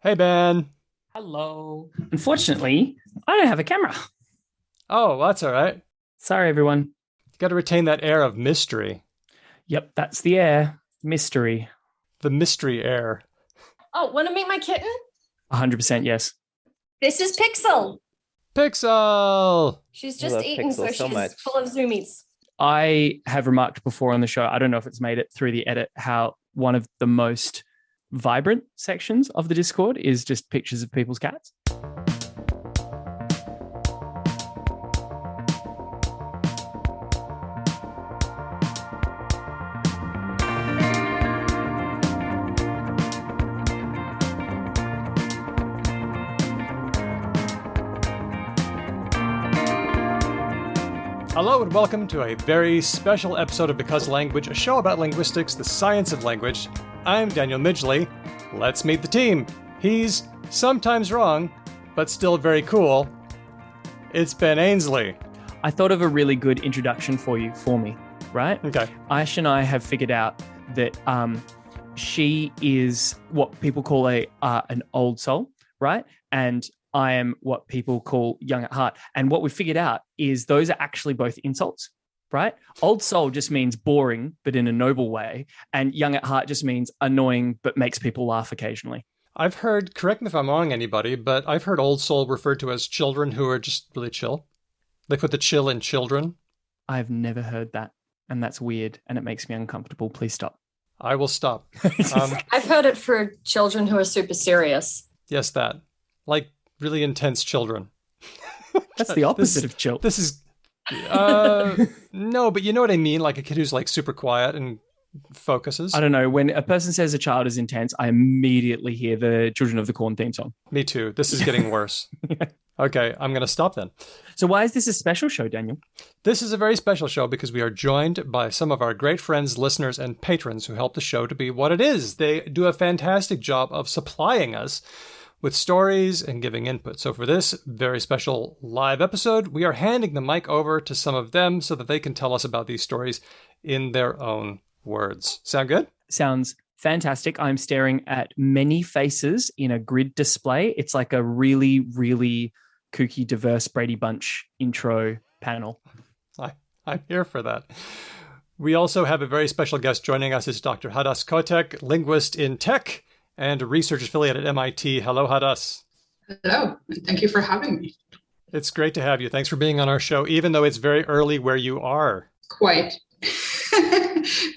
Hey, Ben. Hello. Unfortunately, I don't have a camera. Oh, well, that's all right. Sorry, everyone. You got to retain that air of mystery, Yep, that's the air. Mystery. the mystery air. Oh, want to meet my kitten? 100% yes. This is Pixel. Pixel! She's I just love eaten, so Pixel so she's much. full of zoomies. I have remarked before on the show, I don't know if it's made it through the edit, how one of the most vibrant sections of the Discord is just pictures of people's cats. Hello and welcome to a very special episode of Because Language, a show about linguistics, the science of language. I'm Daniel Midgley. Let's meet the team. He's sometimes wrong, but still very cool. It's Ben Ainsley. I thought of a really good introduction for me, right? Okay. Aish and I have figured out that she is what people call an old soul, right? And I am what people call young at heart. And what we figured out is those are actually both insults, right? Old soul just means boring, but in a noble way. And young at heart just means annoying, but makes people laugh occasionally. I've heard, correct me if I'm wrong, anybody, but I've heard old soul referred to as children who are just really chill. They put the chill in children. I've never heard that. And that's weird. And it makes me uncomfortable. Please stop. I will stop. I've heard it for children who are super serious. Yes, that. Like really intense children. That's the opposite of chill. This is no, but you know what I mean? Like a kid who's like super quiet and focuses. I don't know. When a person says a child is intense, I immediately hear the Children of the Corn theme song. Me too. This is getting worse. Okay, I'm going to stop then. So why is this a special show, Daniel? This is a very special show because we are joined by some of our great friends, listeners, and patrons who help the show to be what it is. They do a fantastic job of supplying us with stories and giving input. So for this very special live episode, we are handing the mic over to some of them so that they can tell us about these stories in their own words. Sound good? Sounds fantastic. I'm staring at many faces in a grid display. It's like a really, really kooky, diverse Brady Bunch intro panel. I'm here for that. We also have a very special guest joining us. Is Dr. Hadas Kotek, linguist in tech and a research affiliate at MIT. Hello, Hadas. Hello, and thank you for having me. It's great to have you. Thanks for being on our show, even though it's very early where you are. Quite.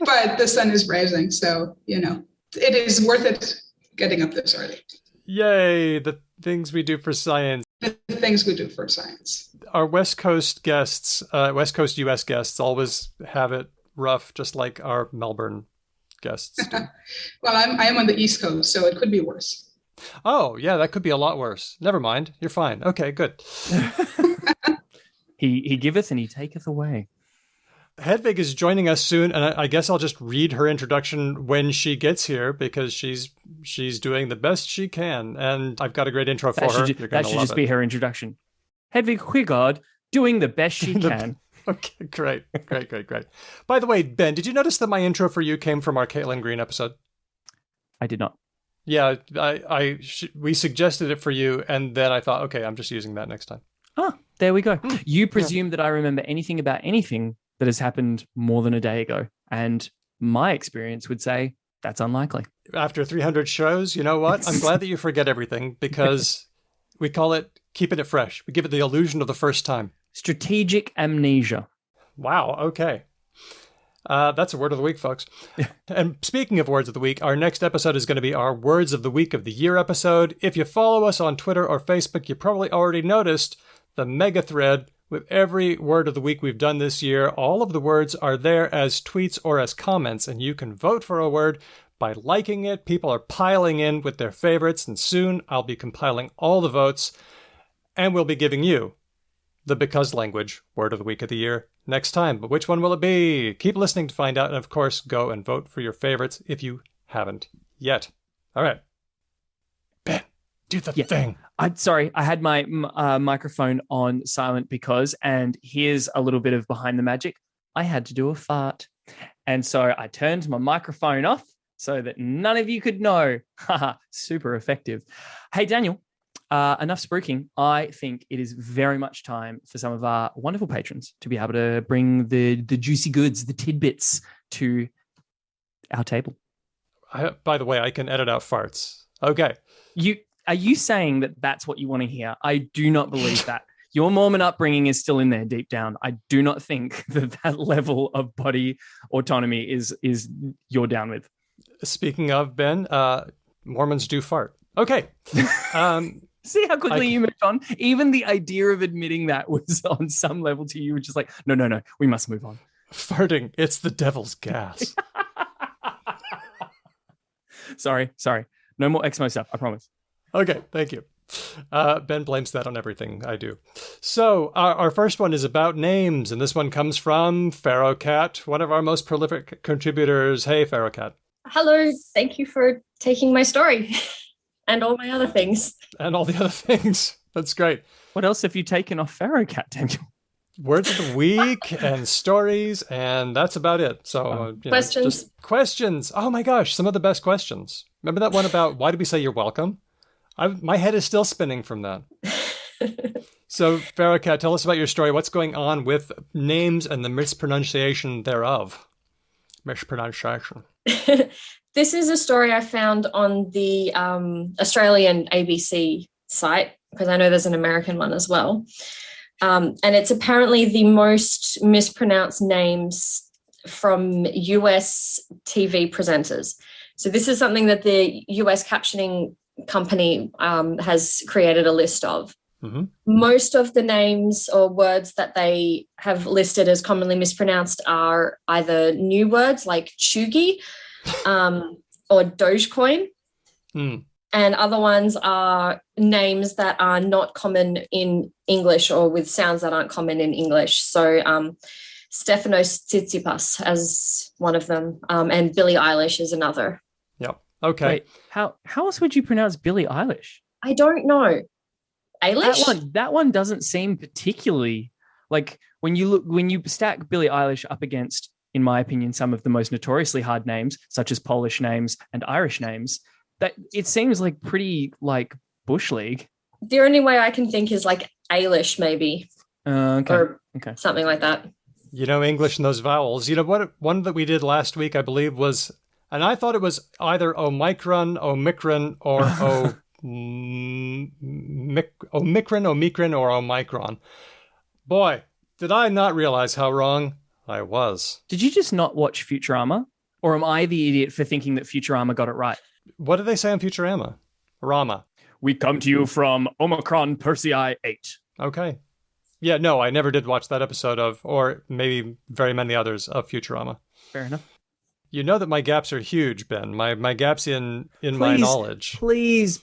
But the sun is rising, so, it is worth it getting up this early. Yay, the things we do for science. The things we do for science. Our West Coast guests, West Coast US guests, always have it rough, just like our Melbourne guests do. Well, I am on the East Coast, so it could be worse. Oh, yeah, that could be a lot worse. Never mind. You're fine. Okay, good. He giveth and he taketh away. Hedvig is joining us soon, and I guess I'll just read her introduction when she gets here because she's doing the best she can, and I've got a great intro for her. That should just be her introduction. Hedvig Huigard doing the best she can. Okay, great. By the way, Ben, did you notice that my intro for you came from our Caitlin Green episode? I did not. Yeah, we suggested it for you, and then I thought, okay, I'm just using that next time. Oh, there we go. You presume that I remember anything about anything that has happened more than a day ago. And my experience would say that's unlikely. After 300 shows, you know what? I'm glad that you forget everything because we call it keeping it fresh. We give it the illusion of the first time. Strategic amnesia. Wow, okay. That's a word of the week, folks. And speaking of words of the week, our next episode is going to be our Words of the Week of the Year episode. If you follow us on Twitter or Facebook, you probably already noticed the mega thread with every word of the week we've done this year. All of the words are there as tweets or as comments, and you can vote for a word by liking it. People are piling in with their favorites, and soon I'll be compiling all the votes, and we'll be giving you the Because Language Word of the Week of the Year next time. But which one will it be? Keep listening to find out, and of course, go and vote for your favorites if you haven't yet. All right. Ben, do the thing. Sorry, I had my microphone on silent because, and here's a little bit of behind the magic, I had to do a fart. And so I turned my microphone off so that none of you could know. Haha, super effective. Hey, Daniel, enough spruiking. I think it is very much time for some of our wonderful patrons to be able to bring the juicy goods, the tidbits to our table. By the way, I can edit out farts. Okay. Are you saying that that's what you want to hear? I do not believe that. Your Mormon upbringing is still in there deep down. I do not think that level of body autonomy is you're down with. Speaking of, Ben, Mormons do fart. Okay. See how quickly you moved on? Even the idea of admitting that was on some level to you, which is like, no, we must move on. Farting, it's the devil's gas. Sorry. No more Exmo stuff, I promise. Okay, thank you. Ben blames that on everything I do. So our first one is about names, and this one comes from Pharaoh Cat, one of our most prolific contributors. Hey, Pharaoh Cat. Hello, thank you for taking my story and all my other things. And all the other things. That's great. What else have you taken off Pharaoh Cat, Daniel? Words of the week and stories, and that's about it. So questions. Questions. Oh my gosh, some of the best questions. Remember that one about why do we say you're welcome? My head is still spinning from that. So, Pharaoh Cat, tell us about your story. What's going on with names and the mispronunciation thereof? Mispronunciation. This is a story I found on the Australian ABC site, because I know there's an American one as well. And it's apparently the most mispronounced names from US TV presenters. So this is something that the US captioning company has created a list of. Mm-hmm. Most of the names or words that they have listed as commonly mispronounced are either new words like chuggy or Dogecoin. And other ones are names that are not common in English or with sounds that aren't common in English. So Stefanos Tsitsipas as one of them, and Billie Eilish is another. Yep. Okay. Wait, how else would you pronounce Billie Eilish? I don't know. Eilish? That one doesn't seem particularly like when you stack Billie Eilish up against, in my opinion, some of the most notoriously hard names, such as Polish names and Irish names, that it seems like pretty like Bush League. The only way I can think is like Eilish, maybe. Or something like that. You know, English and those vowels. You know what? One that we did last week, I believe, was, and I thought it was either Omicron, or Omicron, or Omicron. Boy, did I not realize how wrong I was. Did you just not watch Futurama? Or am I the idiot for thinking that Futurama got it right? What did they say on Futurama? Rama. We come to you from Omicron Persei 8. Okay. Yeah, no, I never did watch that episode of, or maybe very many others of Futurama. Fair enough. You know that my gaps are huge, Ben. My gaps in my knowledge. Please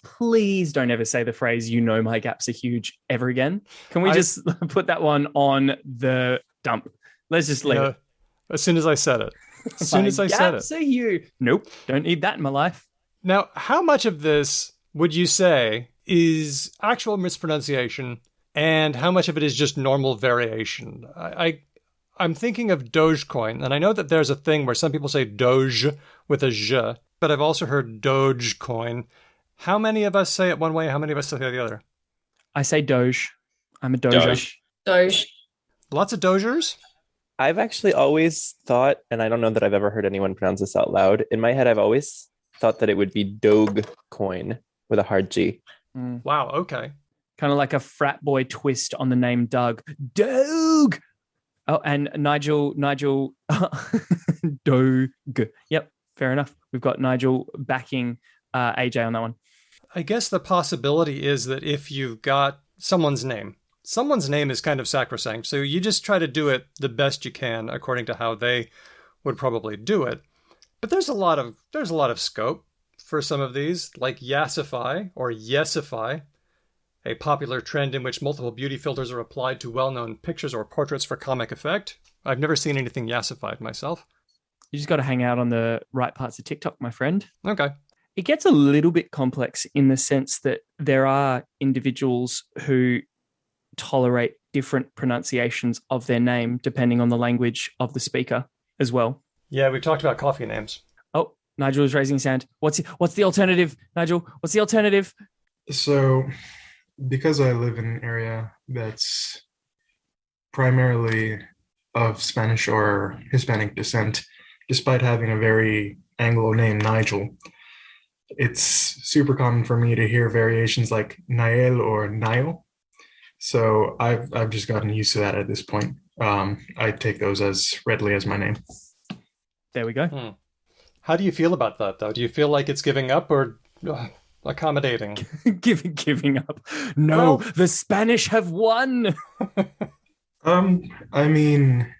don't ever say the phrase, you know my gaps are huge, ever again. Can we just put that one on the dump? Let's just leave it. As soon as I said it. As soon as I said it. Gaps are huge. Nope, don't need that in my life. Now, how much of this would you say is actual mispronunciation and how much of it is just normal variation? I'm thinking of Dogecoin, and I know that there's a thing where some people say Doge with a J, but I've also heard Dogecoin. How many of us say it one way? How many of us say the other? I say Doge. I'm a Doger. Doge. Lots of Dogers? I've actually always thought, and I don't know that I've ever heard anyone pronounce this out loud. In my head, I've always thought that it would be Dogecoin with a hard G. Wow, okay. Kind of like a frat boy twist on the name Doug. Doug! Oh, and Nigel, Doug. Yep, fair enough. We've got Nigel backing AJ on that one. I guess the possibility is that if you've got someone's name is kind of sacrosanct, so you just try to do it the best you can according to how they would probably do it. But there's a lot of scope for some of these, like Yassify or Yesify, a popular trend in which multiple beauty filters are applied to well-known pictures or portraits for comic effect. I've never seen anything Yassified myself. You just got to hang out on the right parts of TikTok, my friend. Okay. It gets a little bit complex in the sense that there are individuals who tolerate different pronunciations of their name depending on the language of the speaker as well. Yeah, we talked about coffee names. Oh, Nigel is raising his hand. What's the alternative, Nigel? What's the alternative? So, because I live in an area that's primarily of Spanish or Hispanic descent, despite having a very Anglo name, Nigel, it's super common for me to hear variations like Nael or Niall. So I've just gotten used to that at this point. I take those as readily as my name. There we go. How do you feel about that, though? Do you feel like it's giving up or accommodating? Giving up. No, the Spanish have won. I mean,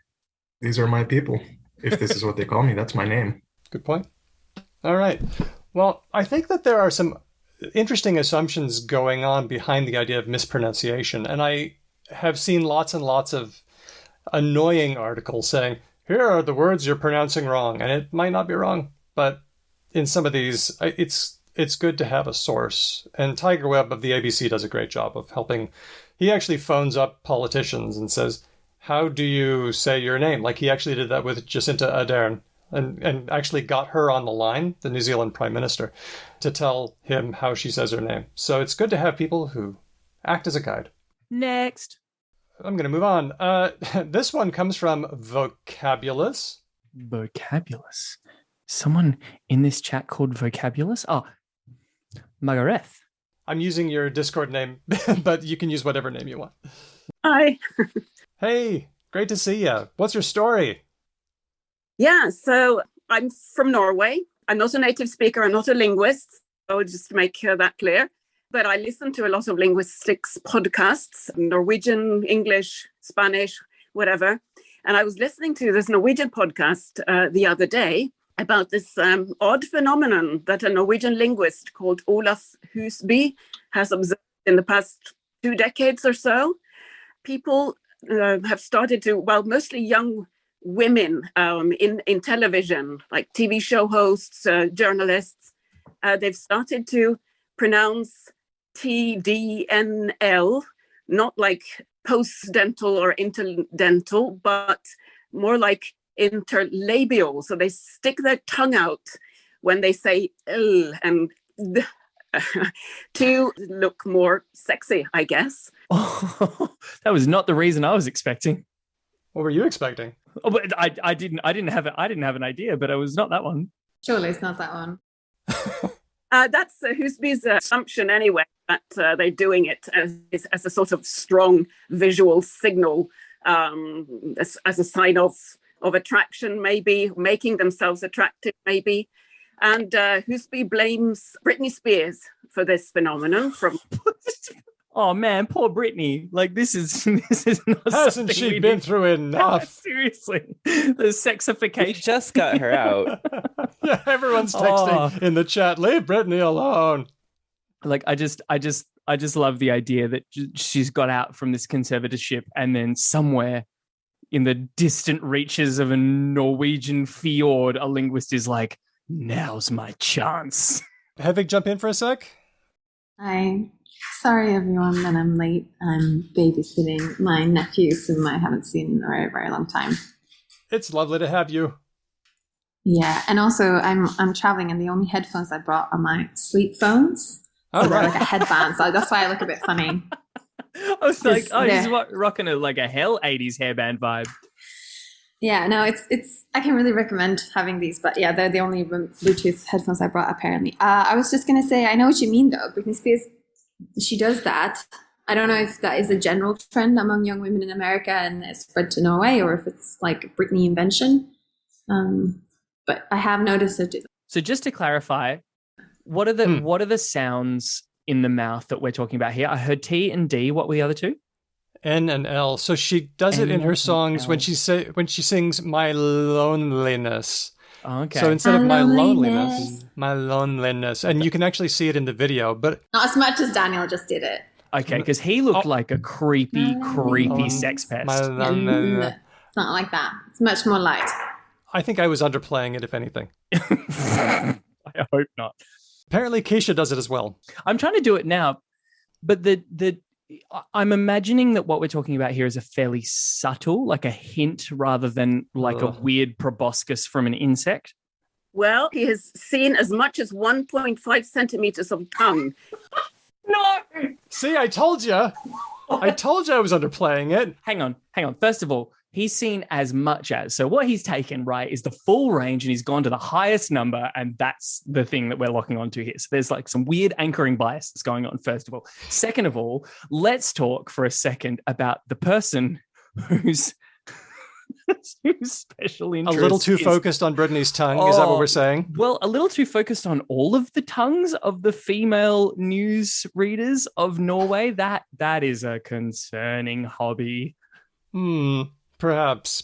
these are my people. If this is what they call me, that's my name. Good point. All right. Well, I think that there are some interesting assumptions going on behind the idea of mispronunciation. And I have seen lots and lots of annoying articles saying, here are the words you're pronouncing wrong. And it might not be wrong, but in some of these, it's good to have a source. And Tiger Webb of the ABC does a great job of helping. He actually phones up politicians and says, how do you say your name? Like he actually did that with Jacinta Ardern. And actually got her on the line, the New Zealand Prime Minister, to tell him how she says her name. So it's good to have people who act as a guide. Next. I'm going to move on. This one comes from Vocabulous. Vocabulous. Someone in this chat called Vocabulous? Oh, Margareth. I'm using your Discord name, but you can use whatever name you want. Hi. Hey, great to see you. What's your story? Yeah, so I'm from Norway. I'm not a native speaker. I'm not a linguist. So just to make that clear. But I listen to a lot of linguistics podcasts, Norwegian, English, Spanish, whatever. And I was listening to this Norwegian podcast the other day about this odd phenomenon that a Norwegian linguist called Olaf Husby has observed in the past 2 decades or so. People have started to, well, mostly young women in television, like TV show hosts, journalists, they've started to pronounce TDNL, not like post-dental or interdental, but more like interlabial. So they stick their tongue out when they say L and to look more sexy, I guess. Oh, that was not the reason I was expecting. What were you expecting? Oh, but I didn't have an idea, but it was not that one. Surely it's not that one. That's Husby's assumption anyway, that they're doing it as a sort of strong visual signal, as a sign of attraction, maybe, making themselves attractive, maybe. And Husby blames Britney Spears for this phenomenon from... Oh man, poor Britney. Like this is not. Hasn't she been through enough? Seriously, the sexification. We just got her out. Yeah, everyone's texting in the chat. Leave Britney alone. Like I just love the idea that she's got out from this conservatorship, and then somewhere in the distant reaches of a Norwegian fjord, a linguist is like, "Now's my chance." Hedvig, jump in for a sec. Hi. Sorry, everyone, that I'm late. I'm babysitting my nephews whom I haven't seen in a very, very long time. It's lovely to have you. Yeah, and also I'm traveling, and the only headphones I brought are my sleep phones. So they're like a headband, so that's why I look a bit funny. I was like, he's rocking like a hell 80s hairband vibe. Yeah, no, it's. I can really recommend having these, but yeah, they're the only Bluetooth headphones I brought apparently. I was just gonna say, I know what you mean though. Britney Spears, she does that. I don't know if that is a general trend among young women in America and it's spread to Norway, or if it's like a Britney invention. But I have noticed it. So just to clarify, what are the sounds in the mouth that we're talking about here? I heard T and D. What were the other two? N and L. So she does it in her songs when she sings "My Loneliness." Okay. So instead of my loneliness, and you can actually see it in the video, but not as much as Daniel just did it. Okay, because he looked like a creepy sex pest. It's not like that. It's much more light. I think I was underplaying it, if anything. I hope not. Apparently, Keisha does it as well. I'm trying to do it now, but I'm imagining that what we're talking about here is a fairly subtle, like a hint rather than like a weird proboscis from an insect. Well, he has seen as much as 1.5 centimeters of tongue. No! See, I told you. I told you I was underplaying it. Hang on. First of all, he's seen as much as. So what he's taken, right, is the full range and he's gone to the highest number. And that's the thing that we're locking onto here. So there's like some weird anchoring bias that's going on, first of all. Second of all, let's talk for a second about the person whose special interest A little too focused on Brittany's tongue. Is that what we're saying? Well, a little too focused on all of the tongues of the female news readers of Norway. That is a concerning hobby. Perhaps.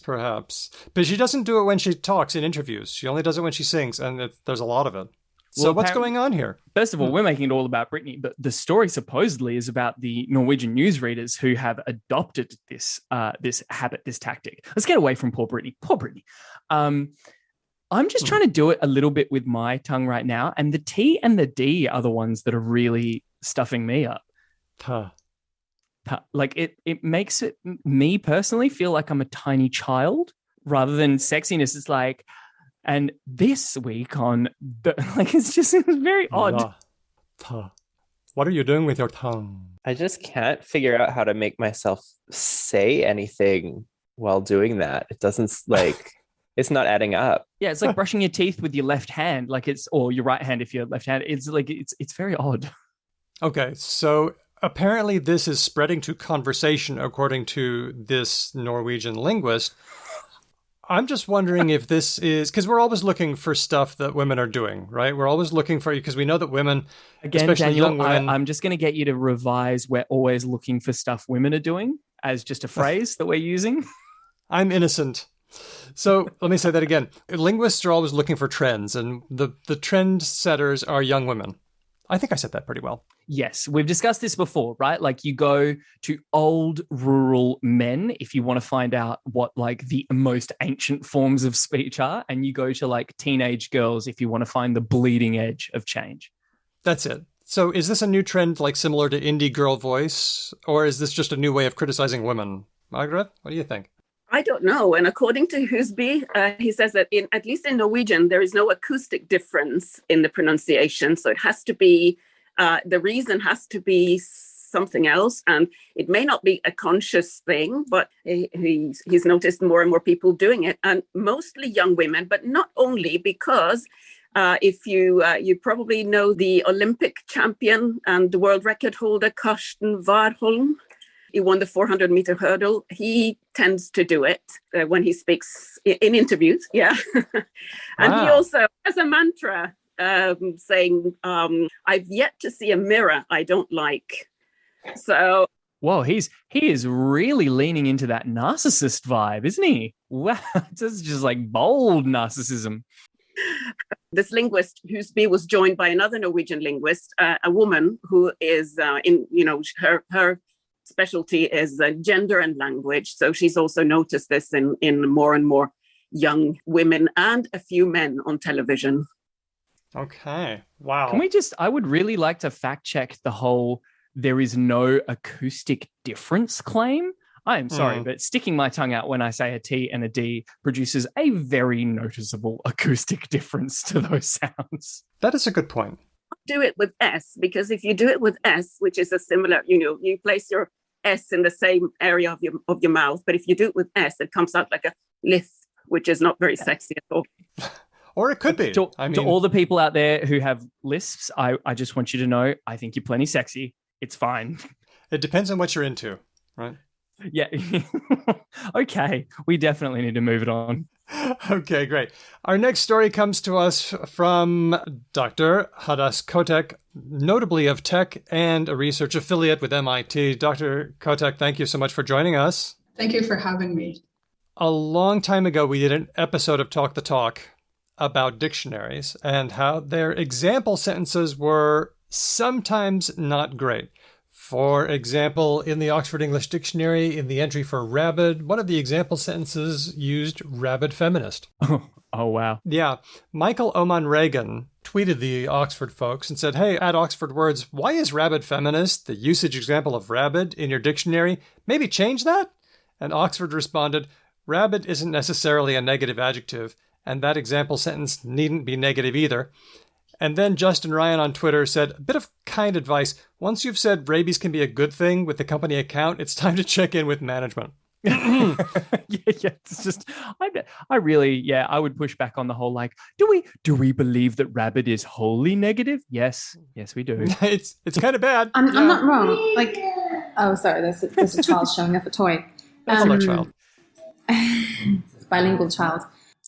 But she doesn't do it when she talks in interviews. She only does it when she sings, and there's a lot of it. So Well, what's going on here? First of all, we're making it all about Brittany, but the story supposedly is about the Norwegian newsreaders who have adopted this habit, this tactic. Let's get away from poor Brittany. Poor Brittany. I'm just trying to do it a little bit with my tongue right now, and the T and the D are the ones that are really stuffing me up. Like it makes me personally feel like I'm a tiny child rather than sexiness. It's like, and this week on it's very odd. What are you doing with your tongue? I just can't figure out how to make myself say anything while doing that. It doesn't it's not adding up. Yeah, it's like brushing your teeth with your left hand, or your right hand if you're left handed. It's very odd. Okay, so apparently this is spreading to conversation according to this Norwegian linguist. I'm just wondering if this is, because we're always looking for stuff that women are doing, right? We're always looking for, because we know that women, again, especially Daniel, young women. I'm just going to get you to revise "we're always looking for stuff women are doing" as just a phrase that we're using. I'm innocent. So let me say that again. Linguists are always looking for trends, and the trend setters are young women. I think I said that pretty well. Yes, we've discussed this before, right? Like you go to old rural men if you want to find out what like the most ancient forms of speech are, and you go to like teenage girls if you want to find the bleeding edge of change. That's it. So is this a new trend like similar to indie girl voice, or is this just a new way of criticizing women? Margaret, what do you think? I don't know. And according to Husby, he says that at least in Norwegian, there is no acoustic difference in the pronunciation. So it has to be, the reason has to be something else. And it may not be a conscious thing, but he's noticed more and more people doing it, and mostly young women, but not only, because if you probably know the Olympic champion and the world record holder, Karsten Warholm. He won the 400-meter hurdle. He tends to do it when he speaks in interviews. Yeah. And He also has a mantra saying, I've yet to see a mirror I don't like. So. Whoa, he is really leaning into that narcissist vibe, isn't he? Wow, this is just like bold narcissism. This linguist, Husby, was joined by another Norwegian linguist, a woman who is her specialty is gender and language. So she's also noticed this in more and more young women and a few men on television. Okay. Wow. I would really like to fact check the whole "there is no acoustic difference" claim. I am sorry, but sticking my tongue out when I say a T and a D produces a very noticeable acoustic difference to those sounds. That is a good point. Do it with S, because if you do it with S, which is a similar, you place your S in the same area of your mouth, but if you do it with S, it comes out like a lisp, which is not very sexy at all. Or it could be. To all the people out there who have lisps, I just want you to know, I think you're plenty sexy. It's fine. It depends on what you're into, right? Yeah. Okay. We definitely need to move it on. Okay, great. Our next story comes to us from Dr. Hadas Kotek, notably of tech and a research affiliate with MIT. Dr. Kotek, thank you so much for joining us. Thank you for having me. A long time ago, we did an episode of Talk the Talk about dictionaries and how their example sentences were sometimes not great. For example, in the Oxford English Dictionary, in the entry for rabid, one of the example sentences used rabid feminist. Oh, wow. Yeah. Michael Oman Reagan tweeted the Oxford folks and said, hey, at Oxford Words, why is rabid feminist the usage example of rabid in your dictionary? Maybe change that? And Oxford responded, rabid isn't necessarily a negative adjective, and that example sentence needn't be negative either. And then Justin Ryan on Twitter said, a bit of kind advice. Once you've said rabies can be a good thing with the company account, it's time to check in with management. yeah, it's just I would push back on the whole like, do we believe that rabbit is wholly negative? Yes, we do. It's kind of bad. I'm not wrong. Like, oh, sorry, there's a child showing off a toy. Hello, child. It's a bilingual child.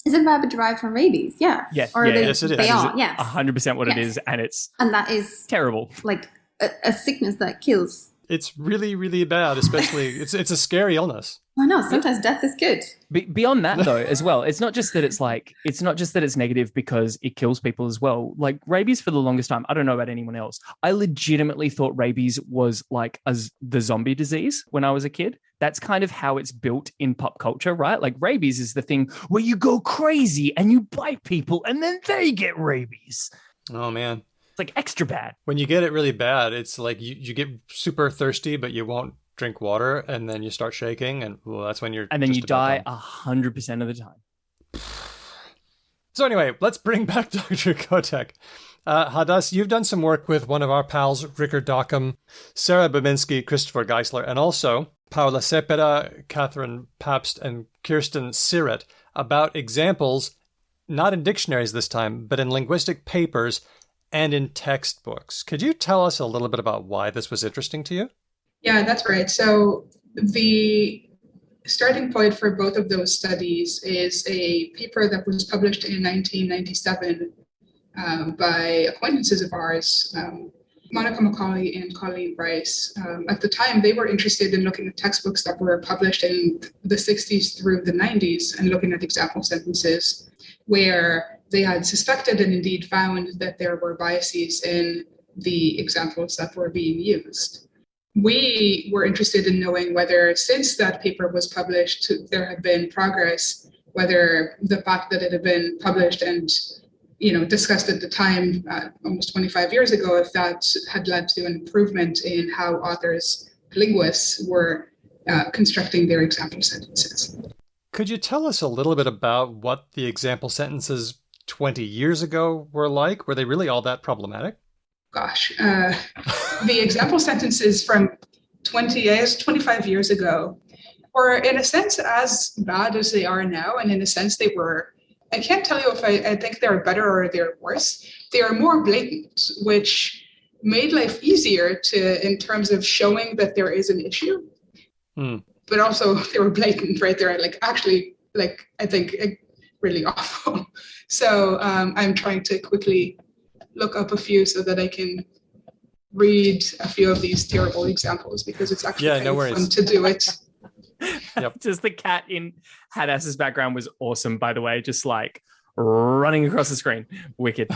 Is a rabbit derived from rabies? Yeah. Yes. Or yes, it is. They are. Yes. 100% what it Yes. is, and that is terrible. like a sickness that kills. It's really, really bad, especially it's a scary illness. I know, sometimes death is good. Beyond that, though, as well, it's not just that it's negative because it kills people as well. Like rabies for the longest time, I don't know about anyone else. I legitimately thought rabies was like the zombie disease when I was a kid. That's kind of how it's built in pop culture, right? Like rabies is the thing where you go crazy and you bite people and then they get rabies. Oh, man. It's like extra bad. When you get it really bad, it's like you get super thirsty, but you won't drink water, and then you start shaking, and that's when you're. And then just you about die done. 100% of the time. So anyway, let's bring back Dr. Kotek. Hadas, you've done some work with one of our pals, Rickard Dockham, Sarah Babinski, Christopher Geisler, and also Paula Cepeda, Catherine Pabst, and Kirsten Siret about examples, not in dictionaries this time, but in linguistic papers and in textbooks. Could you tell us a little bit about why this was interesting to you? Yeah, that's right. So the starting point for both of those studies is a paper that was published in 1997 by acquaintances of ours, Monica Macaulay and Colleen Bryce. At the time, they were interested in looking at textbooks that were published in the 60s through the 90s and looking at example sentences where they had suspected and indeed found that there were biases in the examples that were being used. We were interested in knowing whether, since that paper was published, there had been progress, whether the fact that it had been published and discussed at the time, almost 25 years ago, if that had led to an improvement in how authors, linguists, were constructing their example sentences. Could you tell us a little bit about what the example sentences 20 years ago were like? Were they really all that problematic? Gosh, the example sentences from 25 years ago were, in a sense, as bad as they are now. And in a sense, they were, I can't tell you if I think they're better or they're worse. They are more blatant, which made life easier in terms of showing that there is an issue. But also they were blatant, right? They're I think really awful. So I'm trying to quickly look up a few so that I can read a few of these terrible examples, because it's actually fun to do it. Yep. Just the cat in Hadas's background was awesome, by the way, just like running across the screen. Wicked.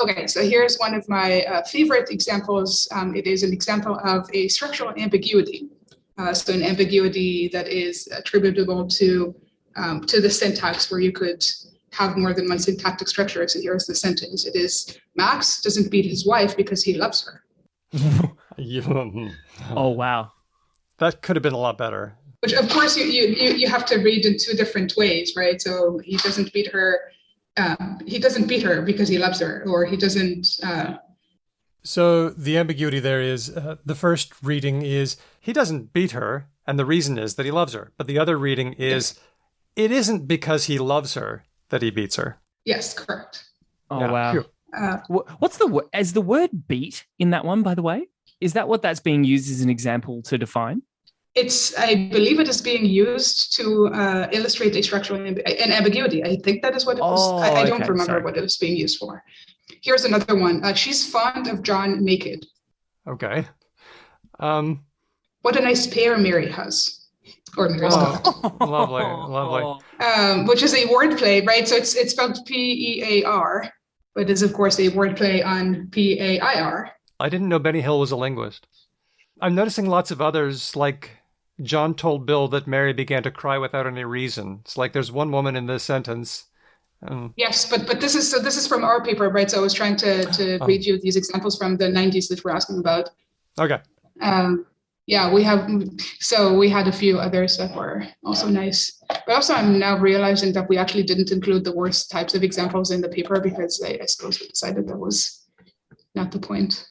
Okay, so here's one of my favorite examples. It is an example of a structural ambiguity. So an ambiguity that is attributable to the syntax, where you could have more than one syntactic structure. So here's the sentence. It is, Max doesn't beat his wife because he loves her. Oh, wow. That could have been a lot better. Which, of course, you have to read in two different ways, right? So he doesn't beat her. He doesn't beat her because he loves her, or he doesn't. So the ambiguity there is, the first reading is, he doesn't beat her, and the reason is that he loves her. But the other reading is, it isn't because he loves her that he beats her. Yes, correct. Oh, Yeah. wow. What's is the word beat in that one, by the way? Is that what that's being used as an example to define? I believe it is being used to illustrate a structural an ambiguity. I think that is what it was. Oh, I don't okay, remember sorry. what it was being used for. Here's another one. She's fond of John naked. Okay. What a nice pair Mary has. Or Mary's got. Lovely. Which is a wordplay, right? So it's spelled P-E-A-R, but is, of course, a wordplay on P-A-I-R. I didn't know Benny Hill was a linguist. I'm noticing lots of others, like John told Bill that Mary began to cry without any reason. It's like there's one woman in this sentence. Yes, but this is from our paper, right? So I was trying to read you these examples from the 90s that we're asking about. Okay. Yeah, we had a few others that were also nice. But also I'm now realizing that we actually didn't include the worst types of examples in the paper because I suppose we decided that was not the point.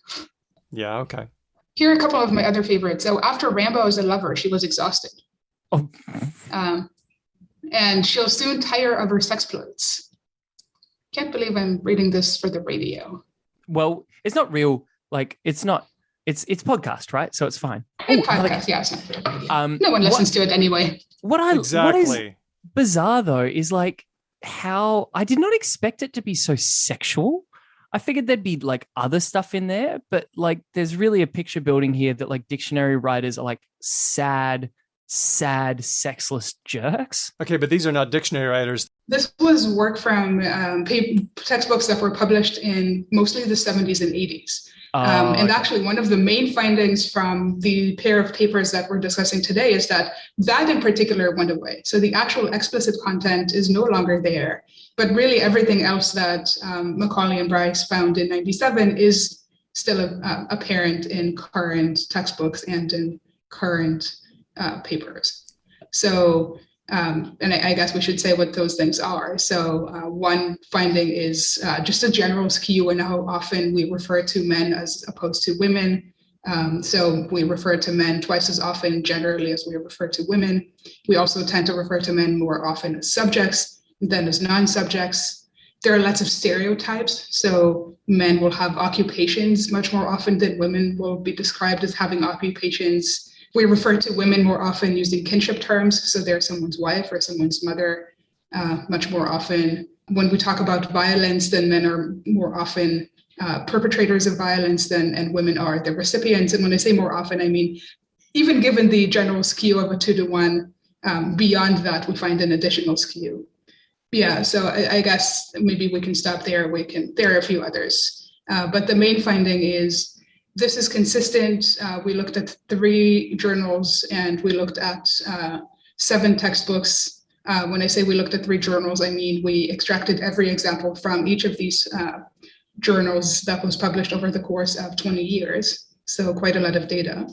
Yeah, okay. Here are a couple of my other favorites. So after Rambo as a lover, she was exhausted. Oh. And she'll soon tire of her sexploits. Can't believe I'm reading this for the radio. Well, it's not real. Like, it's podcast, right? So it's fine. It's podcast, yeah. It's not for the radio. No one listens to it anyway. What is bizarre though is like how I did not expect it to be so sexual. I figured there'd be like other stuff in there, but like there's really a picture building here that like dictionary writers are like sad, sexless jerks. Okay, but these are not dictionary writers. This was work from textbooks that were published in mostly the 70s and 80s. And actually, one of the main findings from the pair of papers that we're discussing today is that in particular went away. So the actual explicit content is no longer there. But really, everything else that Macaulay and Bryce found in 97 is still apparent in current textbooks and in current papers. So, and I guess we should say what those things are. So one finding is just a general skew in how often we refer to men as opposed to women. So we refer to men twice as often generally as we refer to women. We also tend to refer to men more often as subjects than as non-subjects. There are lots of stereotypes. So men will have occupations much more often than women will be described as having occupations. We refer to women more often using kinship terms. So they're someone's wife or someone's mother much more often. When we talk about violence, then men are more often perpetrators of violence and women are the recipients. And when I say more often, I mean, even given the general skew of a 2-to-1, beyond that, we find an additional skew. Yeah, so I guess maybe we can stop there. There are a few others, but the main finding is this is consistent. We looked at 3 journals and we looked at 7 textbooks. When I say we looked at 3 journals, I mean we extracted every example from each of these journals that was published over the course of 20 years. So quite a lot of data.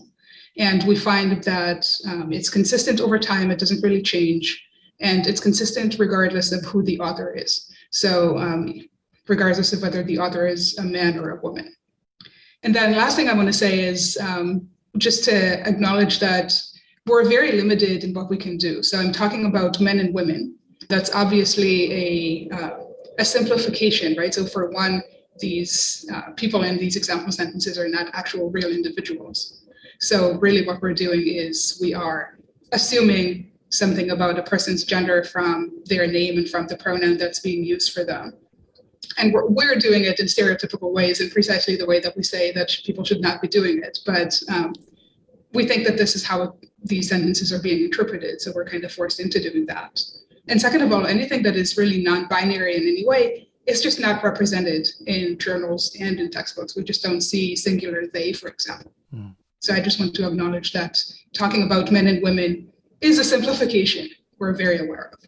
And we find that it's consistent over time. It doesn't really change. And it's consistent regardless of who the author is. So regardless of whether the author is a man or a woman. And then last thing I want to say is just to acknowledge that we're very limited in what we can do. So I'm talking about men and women. That's obviously a simplification, right? So for one, these people in these example sentences are not actual real individuals. So really what we're doing is we are assuming something about a person's gender from their name and from the pronoun that's being used for them. And we're doing it in stereotypical ways in precisely the way that we say that people should not be doing it. But we think that this is how these sentences are being interpreted. So we're kind of forced into doing that. And second of all, anything that is really non-binary in any way is just not represented in journals and in textbooks. We just don't see singular they, for example. So I just want to acknowledge that talking about men and women is a simplification we're very aware of.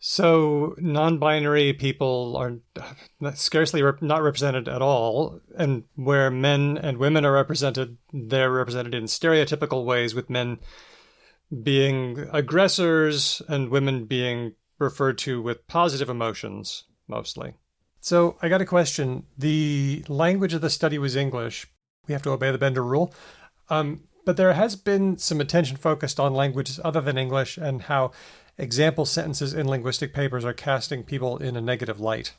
So non-binary people are scarcely not represented at all. And where men and women are represented, they're represented in stereotypical ways, with men being aggressors and women being referred to with positive emotions, mostly. So I got a question. The language of the study was English. We have to obey the Bender rule. But there has been some attention focused on languages other than English and how example sentences in linguistic papers are casting people in a negative light.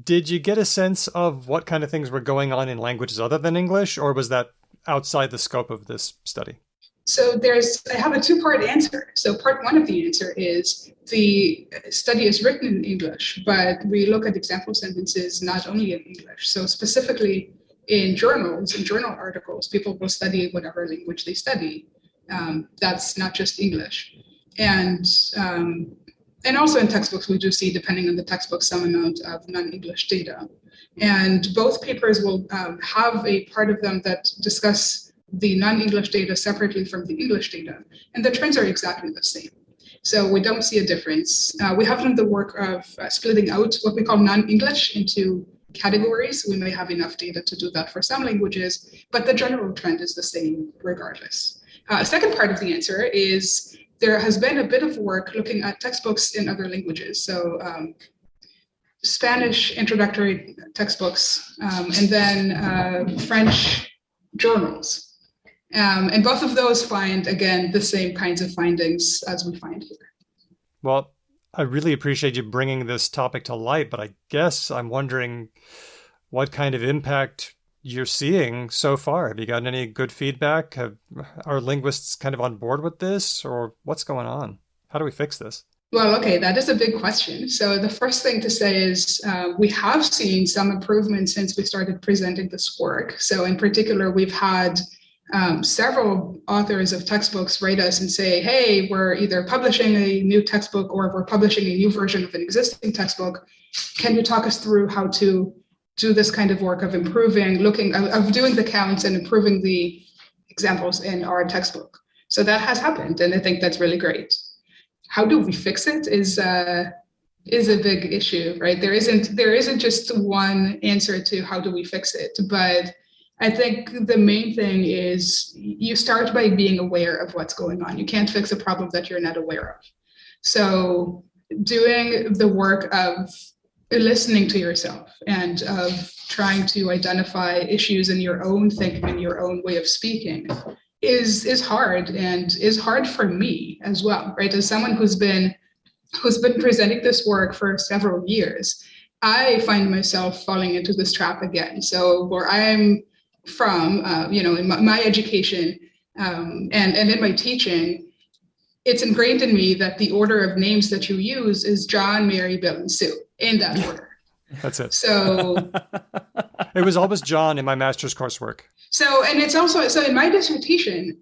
Did you get a sense of what kind of things were going on in languages other than English, or was that outside the scope of this study? So I have a 2-part answer. So part 1 of the answer is the study is written in English, but we look at example sentences not only in English. So specifically in journals, in journal articles, people will study whatever language they study. That's not just English. And also in textbooks, we do see, depending on the textbook, some amount of non-English data. And both papers will have a part of them that discuss the non-English data separately from the English data. And the trends are exactly the same. So we don't see a difference. We have done the work of splitting out what we call non-English into categories. We may have enough data to do that for some languages, but the general trend is the same regardless. Second part of the answer is there has been a bit of work looking at textbooks in other languages. So Spanish introductory textbooks, and then French journals. And both of those find, again, the same kinds of findings as we find here. Well, I really appreciate you bringing this topic to light, but I guess I'm wondering what kind of impact you're seeing so far. Have you gotten any good feedback? Are linguists kind of on board with this, or what's going on? How do we fix this? Well, okay, that is a big question. So the first thing to say is we have seen some improvement since we started presenting this work. So in particular, we've had several authors of textbooks write us and say, hey, we're either publishing a new textbook or we're publishing a new version of an existing textbook. Can you talk us through how to do this kind of work of improving, of doing the counts and improving the examples in our textbook? So that has happened, and I think that's really great. How do we fix it is a big issue, right? There isn't just one answer to how do we fix it, but I think the main thing is you start by being aware of what's going on. You can't fix a problem that you're not aware of. So doing the work of listening to yourself and of trying to identify issues in your own thinking and your own way of speaking is hard, and is hard for me as well, right? As someone who's been presenting this work for several years, I find myself falling into this trap again. So where I'm from, in my education and in my teaching, it's ingrained in me that the order of names that you use is John, Mary, Bill, and Sue, in that order. That's it. So it was always John in my master's coursework. So, and it's also, so in my dissertation,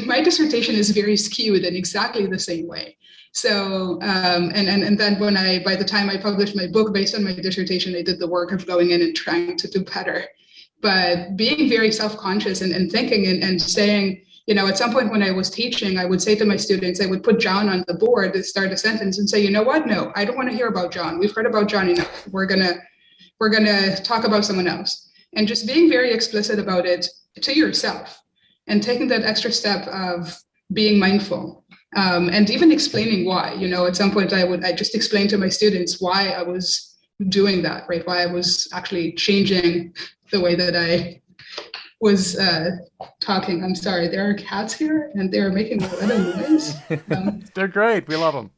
my dissertation is very skewed in exactly the same way. So, and then by the time I published my book based on my dissertation, I did the work of going in and trying to do better. But being very self-conscious and thinking and saying, at some point when I was teaching, I would say to my students, I would put John on the board to start a sentence and say, you know what? No, I don't want to hear about John. We've heard about John enough. We're gonna talk about someone else. And just being very explicit about it to yourself and taking that extra step of being mindful and even explaining why. At some point I just explained to my students why I was doing that, right? Why I was actually changing the way that I was talking. I'm sorry, there are cats here and they're making a lot of noise. They're great. We love them.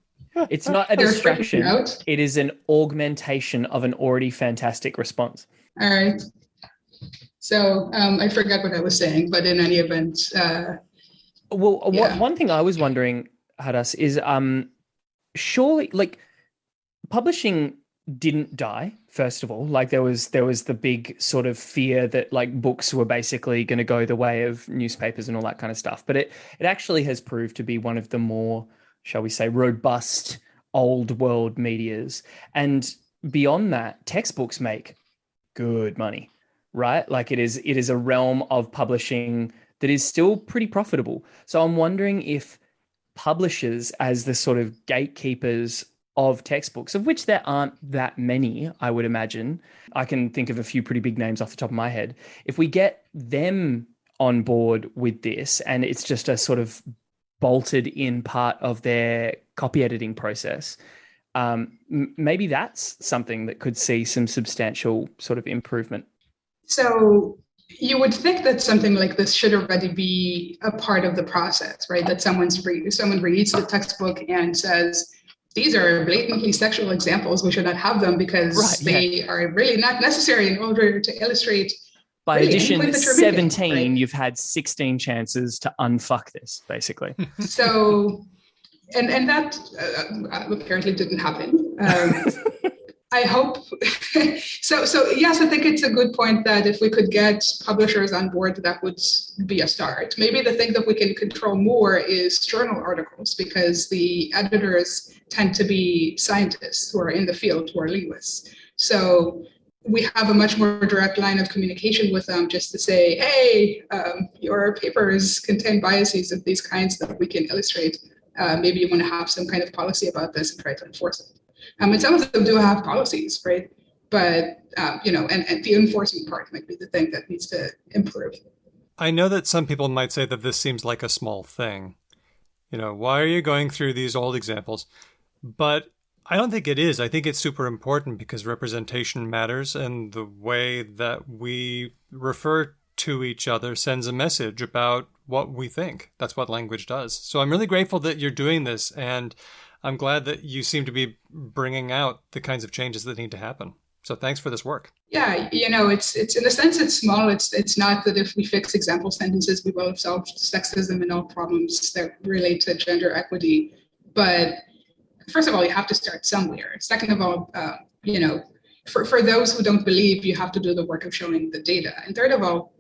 It's not a distraction. It is an augmentation of an already fantastic response. All right. So I forgot what I was saying, but in any event. One thing I was wondering, Hadas, is surely, like, publishing didn't die, first of all. Like, there was the big sort of fear that, like, books were basically going to go the way of newspapers and all that kind of stuff. But it actually has proved to be one of the more, shall we say, robust old world medias. And beyond that, textbooks make good money, right? Like, it is a realm of publishing that is still pretty profitable. So I'm wondering if publishers, as the sort of gatekeepers of textbooks, of which there aren't that many, I would imagine. I can think of a few pretty big names off the top of my head. If we get them on board with this, and it's just a sort of bolted in part of their copy editing process, maybe that's something that could see some substantial sort of improvement. So you would think that something like this should already be a part of the process, right? That someone reads the textbook and says, these are blatantly sexual examples. We should not have them because they are really not necessary in order to illustrate. By edition 17, right? You've had 16 chances to unfuck this, basically. So, and that apparently didn't happen. I hope so. Yes, I think it's a good point that if we could get publishers on board, that would be a start. Maybe the thing that we can control more is journal articles, because the editors tend to be scientists who are in the field, who are linguists. So we have a much more direct line of communication with them, just to say, hey, your papers contain biases of these kinds that we can illustrate. Maybe you want to have some kind of policy about this and try to enforce it. And some of them do have policies, right? But, and the enforcement part might be the thing that needs to improve. I know that some people might say that this seems like a small thing. Why are you going through these old examples? But I don't think it is. I think it's super important because representation matters, and the way that we refer to each other sends a message about what we think. That's what language does. So I'm really grateful that you're doing this, and I'm glad that you seem to be bringing out the kinds of changes that need to happen. So thanks for this work. Yeah, it's in a sense it's small. It's not that if we fix example sentences, we will have solved sexism and all problems that relate to gender equity. But first of all, you have to start somewhere. Second of all, for those who don't believe, you have to do the work of showing the data. And third of all,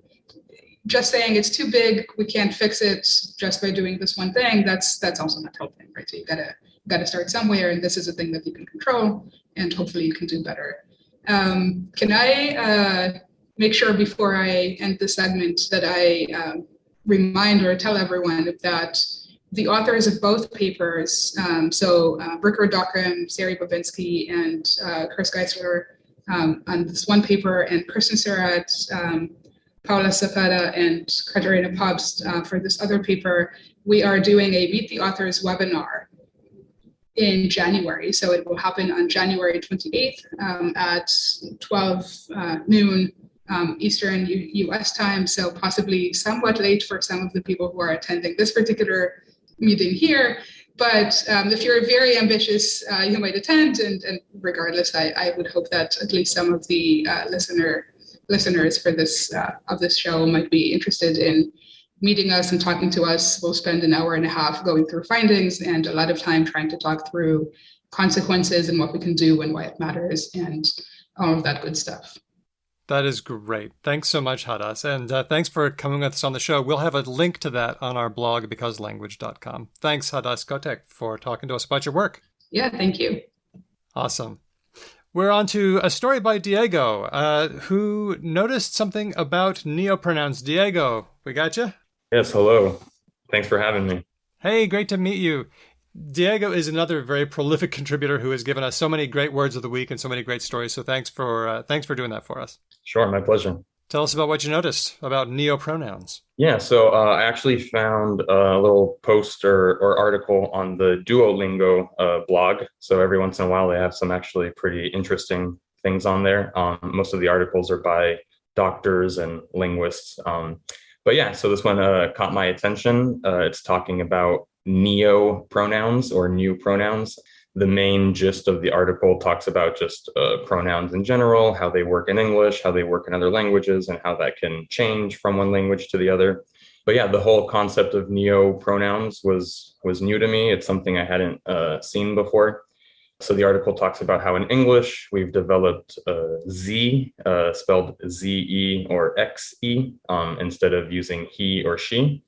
just saying it's too big, we can't fix it just by doing this one thing, that's also not helping, right? So you gotta start somewhere, and this is a thing that you can control, and hopefully you can do better. Can I make sure before I end the segment that I remind or tell everyone that the authors of both papers, Bricker Dockham, Sari Babinski, and Chris Geisler on this one paper, and Kristen Surratt, Paula Cepeda, and Katarina Pobst for this other paper, we are doing a Meet the Authors webinar in January. So it will happen on January 28th at 12 noon Eastern US time. So possibly somewhat late for some of the people who are attending this particular meeting here. But if you're very ambitious, you might attend. And regardless, I would hope that at least some of the listeners for this of this show might be interested in meeting us and talking to us. We'll spend an hour and a half going through findings and a lot of time trying to talk through consequences and what we can do and why it matters and all of that good stuff. That is great. Thanks so much, Hadas. And thanks for coming with us on the show. We'll have a link to that on our blog, becauselanguage.com. Thanks, Hadas Kotek, for talking to us about your work. Yeah, thank you. Awesome. We're on to a story by Diego, who noticed something about neopronouns. Diego, we got you? Yes, hello. Thanks for having me. Hey, great to meet you. Diego is another very prolific contributor who has given us so many great words of the week and so many great stories. So thanks for doing that for us. Sure, my pleasure. Tell us about what you noticed about neopronouns. Yeah, so I actually found a little post or article on the Duolingo blog. So every once in a while, they have some actually pretty interesting things on there. Most of the articles are by doctors and linguists. But yeah, so this one caught my attention. It's talking about neo-pronouns or new pronouns. The main gist of the article talks about just pronouns in general, how they work in English, how they work in other languages, and how that can change from one language to the other. But yeah, the whole concept of neo-pronouns was new to me. It's something I hadn't seen before. So the article talks about how in English, we've developed Z, spelled Z-E or X-E, instead of using he or she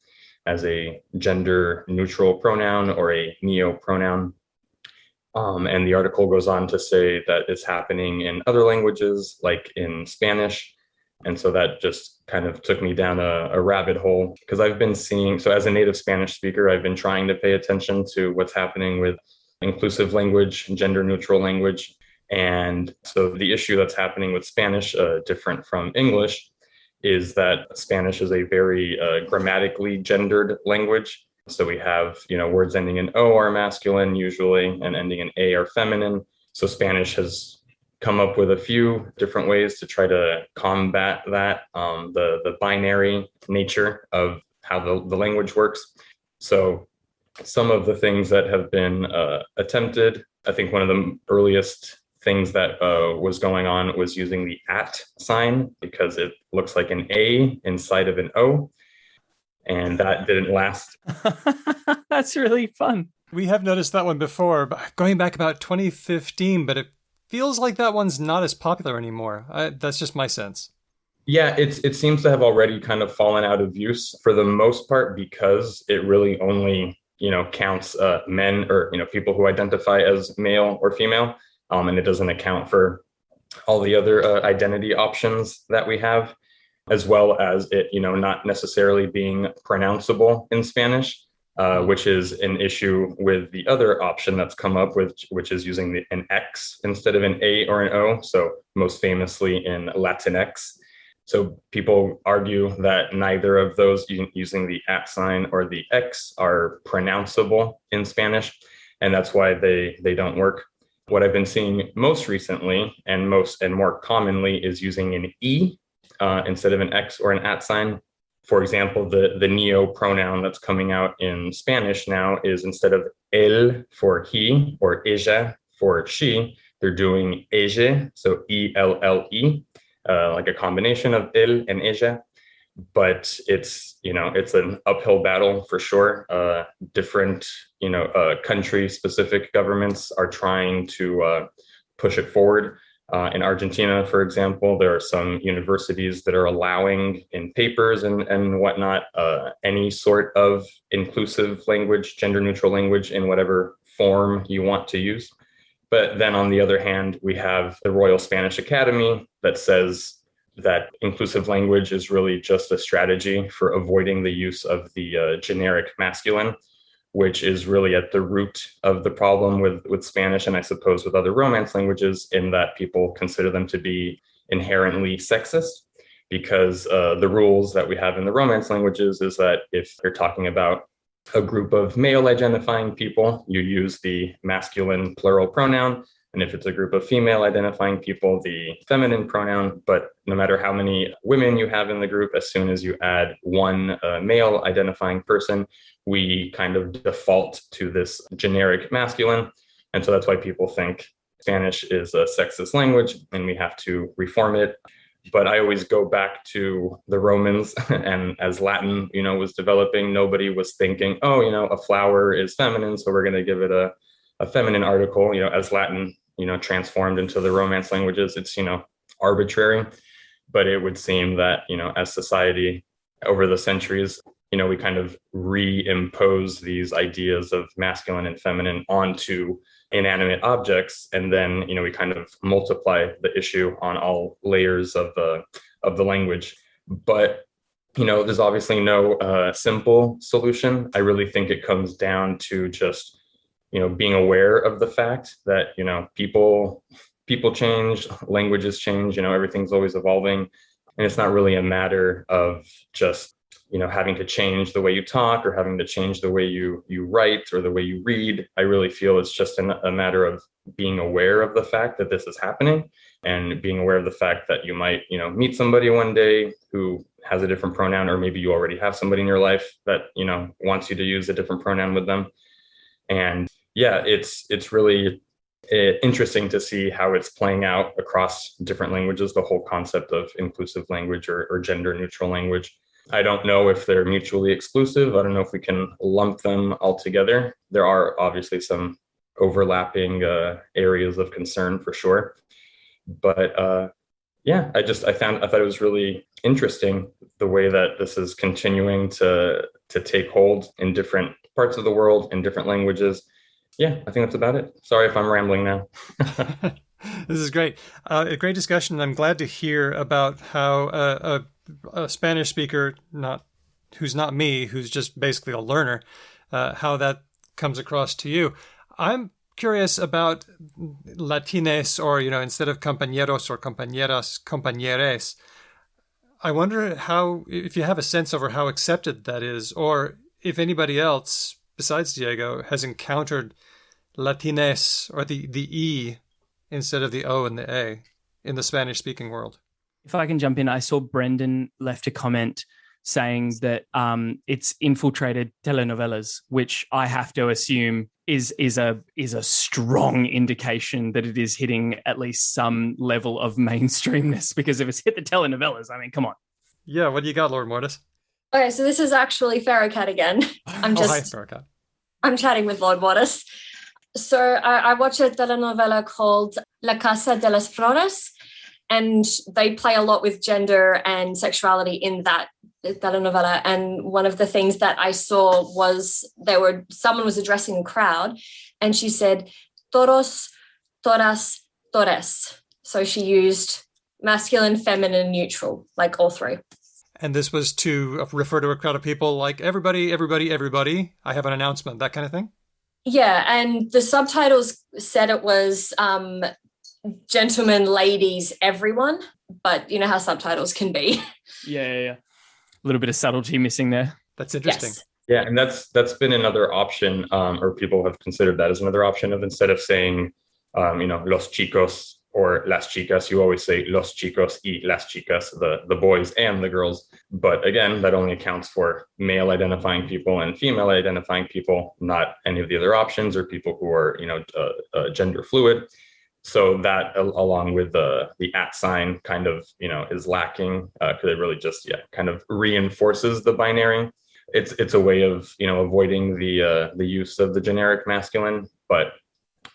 as a gender neutral pronoun or a neo-pronoun. And the article goes on to say that it's happening in other languages, like in Spanish. And so that just kind of took me down a rabbit hole, because I've been seeing, so as a native Spanish speaker, I've been trying to pay attention to what's happening with inclusive language, gender neutral language. And so the issue that's happening with Spanish, different from English, is that Spanish is a very grammatically gendered language. So we have, words ending in O are masculine usually, and ending in A are feminine. So Spanish has come up with a few different ways to try to combat that, the binary nature of how the language works. So some of the things that have been attempted, I think one of the earliest things that was going on was using the at sign, because it looks like an A inside of an O. And that didn't last. That's really fun. We have noticed that one before, going back about 2015, but it feels like that one's not as popular anymore. That's just my sense. Yeah, it seems to have already kind of fallen out of use for the most part, because it really only, counts men or, people who identify as male or female. And it doesn't account for all the other identity options that we have, as well as it, not necessarily being pronounceable in Spanish, which is an issue with the other option that's come up with, which is using an X instead of an A or an O. So most famously in Latinx. So people argue that neither of those, using the @ sign or the X, are pronounceable in Spanish, and that's why they don't work. What I've been seeing most recently and more commonly is using an E instead of an X or an @ sign. For example, the neo pronoun that's coming out in Spanish now is, instead of él for he or ella for she, they're doing ella, so ELLE, like a combination of él and ella. But it's an uphill battle for sure. Different country-specific governments are trying to push it forward. In Argentina, for example, there are some universities that are allowing in papers and whatnot any sort of inclusive language, gender-neutral language in whatever form you want to use. But then on the other hand, we have the Royal Spanish Academy that says that inclusive language is really just a strategy for avoiding the use of the generic masculine, which is really at the root of the problem with Spanish, and I suppose with other Romance languages, in that people consider them to be inherently sexist, because the rules that we have in the Romance languages is that if you're talking about a group of male identifying people, you use the masculine plural pronoun. And if it's a group of female identifying people, the feminine pronoun. But no matter how many women you have in the group, as soon as you add one male identifying person, we kind of default to this generic masculine. And so that's why people think Spanish is a sexist language and we have to reform it. But I always go back to the Romans, and as Latin, was developing, nobody was thinking, a flower is feminine, so we're going to give it a feminine article. As Latin, transformed into the Romance languages, it's, arbitrary. But it would seem that, as society over the centuries, we kind of reimpose these ideas of masculine and feminine onto inanimate objects, and then we kind of multiply the issue on all layers of the language. But there's obviously no simple solution. I really think it comes down to just being aware of the fact that people change, languages change, everything's always evolving, and it's not really a matter of just having to change the way you talk or having to change the way you write or the way you read. I really feel it's just a matter of being aware of the fact that this is happening, and being aware of the fact that you might, meet somebody one day who has a different pronoun, or maybe you already have somebody in your life that, wants you to use a different pronoun with them. And yeah, it's really interesting to see how it's playing out across different languages, the whole concept of inclusive language or gender neutral language. I don't know if they're mutually exclusive. I don't know if we can lump them all together. There are obviously some overlapping areas of concern for sure. But I thought it was really interesting the way that this is continuing to take hold in different parts of the world, in different languages. Yeah, I think that's about it. Sorry if I'm rambling now. This is great. A great discussion. I'm glad to hear about how a Spanish speaker, who's not me, who's just basically a learner, how that comes across to you. I'm curious about Latines, or, instead of compañeros or compañeras, compañeres. I wonder if you have a sense over how accepted that is, or if anybody else besides Diego has encountered Latines, or the E instead of the O and the A in the Spanish-speaking world. If I can jump in, I saw Brendan left a comment saying that it's infiltrated telenovelas, which I have to assume is a strong indication that it is hitting at least some level of mainstreamness, because if it's hit the telenovelas, I mean, come on. Yeah, what do you got, Lord Mortis? Okay, so this is actually Ferrocat again. Hi, Ferrocat. I'm chatting with Lord Mortis. So I watch a telenovela called La Casa de las Flores, and they play a lot with gender and sexuality in that telenovela. And one of the things that I saw was someone was addressing the crowd, and she said, todos, todas, tores. So she used masculine, feminine, neutral, like all three. And this was to refer to a crowd of people like everybody, everybody, everybody. I have an announcement, that kind of thing? Yeah, and the subtitles said it was gentlemen, ladies, everyone. but you know how subtitles can be. Yeah. A little bit of subtlety missing there. That's interesting. Yes. Yeah, and that's been another option, or people have considered that as another option of, instead of saying, los chicos or las chicas, you always say los chicos y las chicas, the boys and the girls. But again, that only accounts for male identifying people and female identifying people, not any of the other options or people who are, gender fluid. So that, along with the at sign, kind of, is lacking, because it really just kind of reinforces the binary. It's a way of avoiding the use of the generic masculine, but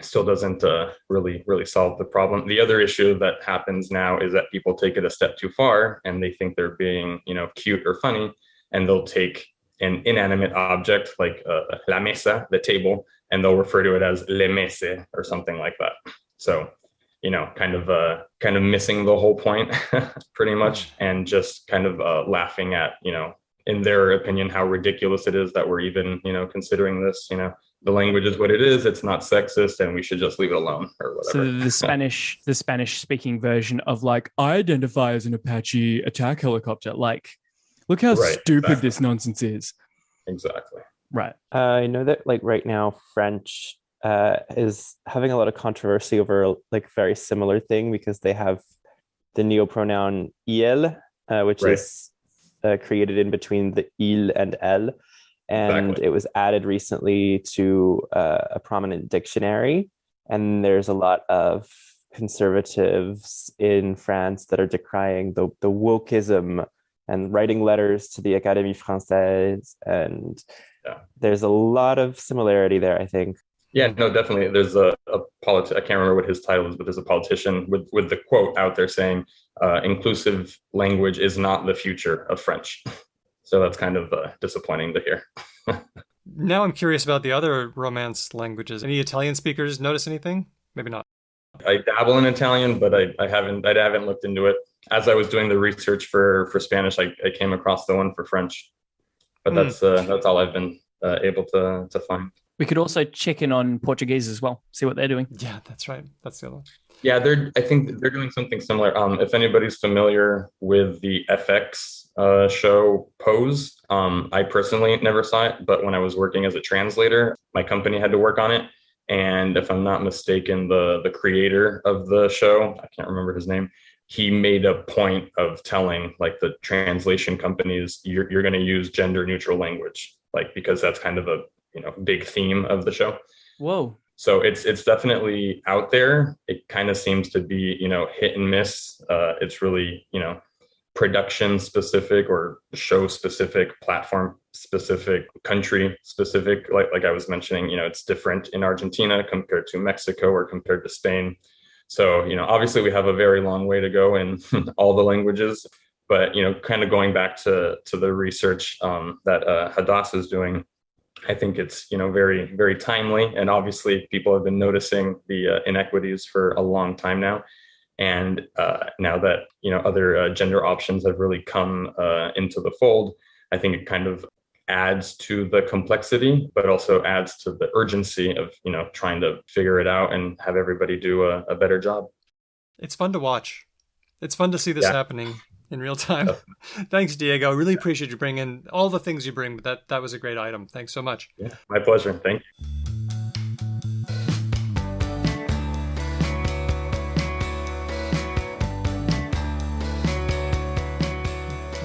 still doesn't really solve the problem. The other issue that happens now is that people take it a step too far and they think they're being cute or funny, and they'll take an inanimate object like la mesa, the table, and they'll refer to it as le mese or something like that. So kind of missing the whole point pretty much, and just kind of laughing at in their opinion how ridiculous it is that we're even considering this. The language is what it is. It's not sexist, and we should just leave it alone or whatever. So the Spanish speaking version of like, I identify as an Apache attack helicopter. Like, look how stupid this nonsense is. Exactly. Right. I know that like right now French is having a lot of controversy over like very similar thing, because they have the neopronoun il, which is created in between the il and elle. And it was added recently to a prominent dictionary. And there's a lot of conservatives in France that are decrying the wokeism and writing letters to the Académie Française. And there's a lot of similarity there, I think. Yeah, no, definitely. There's a politician, I can't remember what his title is, but there's a politician with the quote out there saying, inclusive language is not the future of French. So that's kind of disappointing to hear. Now I'm curious about the other Romance languages. Any Italian speakers notice anything? Maybe not. I dabble in Italian, but I haven't looked into it. As I was doing the research for Spanish, I came across the one for French. But that's all I've been able to find. We could also check in on Portuguese as well, see what they're doing. Yeah, that's right. That's the other one. Yeah, I think they're doing something similar. If anybody's familiar with the FX show Pose, I personally never saw it, but when I was working as a translator, my company had to work on it. And if I'm not mistaken, the creator of the show, I can't remember his name, he made a point of telling like the translation companies, you're going to use gender neutral language, like, because that's kind of a big theme of the show. Whoa. So it's definitely out there. It kind of seems to be, hit and miss. It's really, production specific or show specific, platform specific, country specific. Like I was mentioning, it's different in Argentina compared to Mexico or compared to Spain. So, obviously we have a very long way to go in all the languages, but, kind of going back to the research that Hadas is doing, I think it's, very, very timely. And obviously people have been noticing the inequities for a long time now. And now that, other gender options have really come into the fold, I think it kind of adds to the complexity, but also adds to the urgency of, trying to figure it out and have everybody do a better job. It's fun to watch. It's fun to see this happening in real time. Thanks, Diego. I really appreciate you bringing all the things you bring, but that was a great item. Thanks so much. Yeah, my pleasure. Thank you.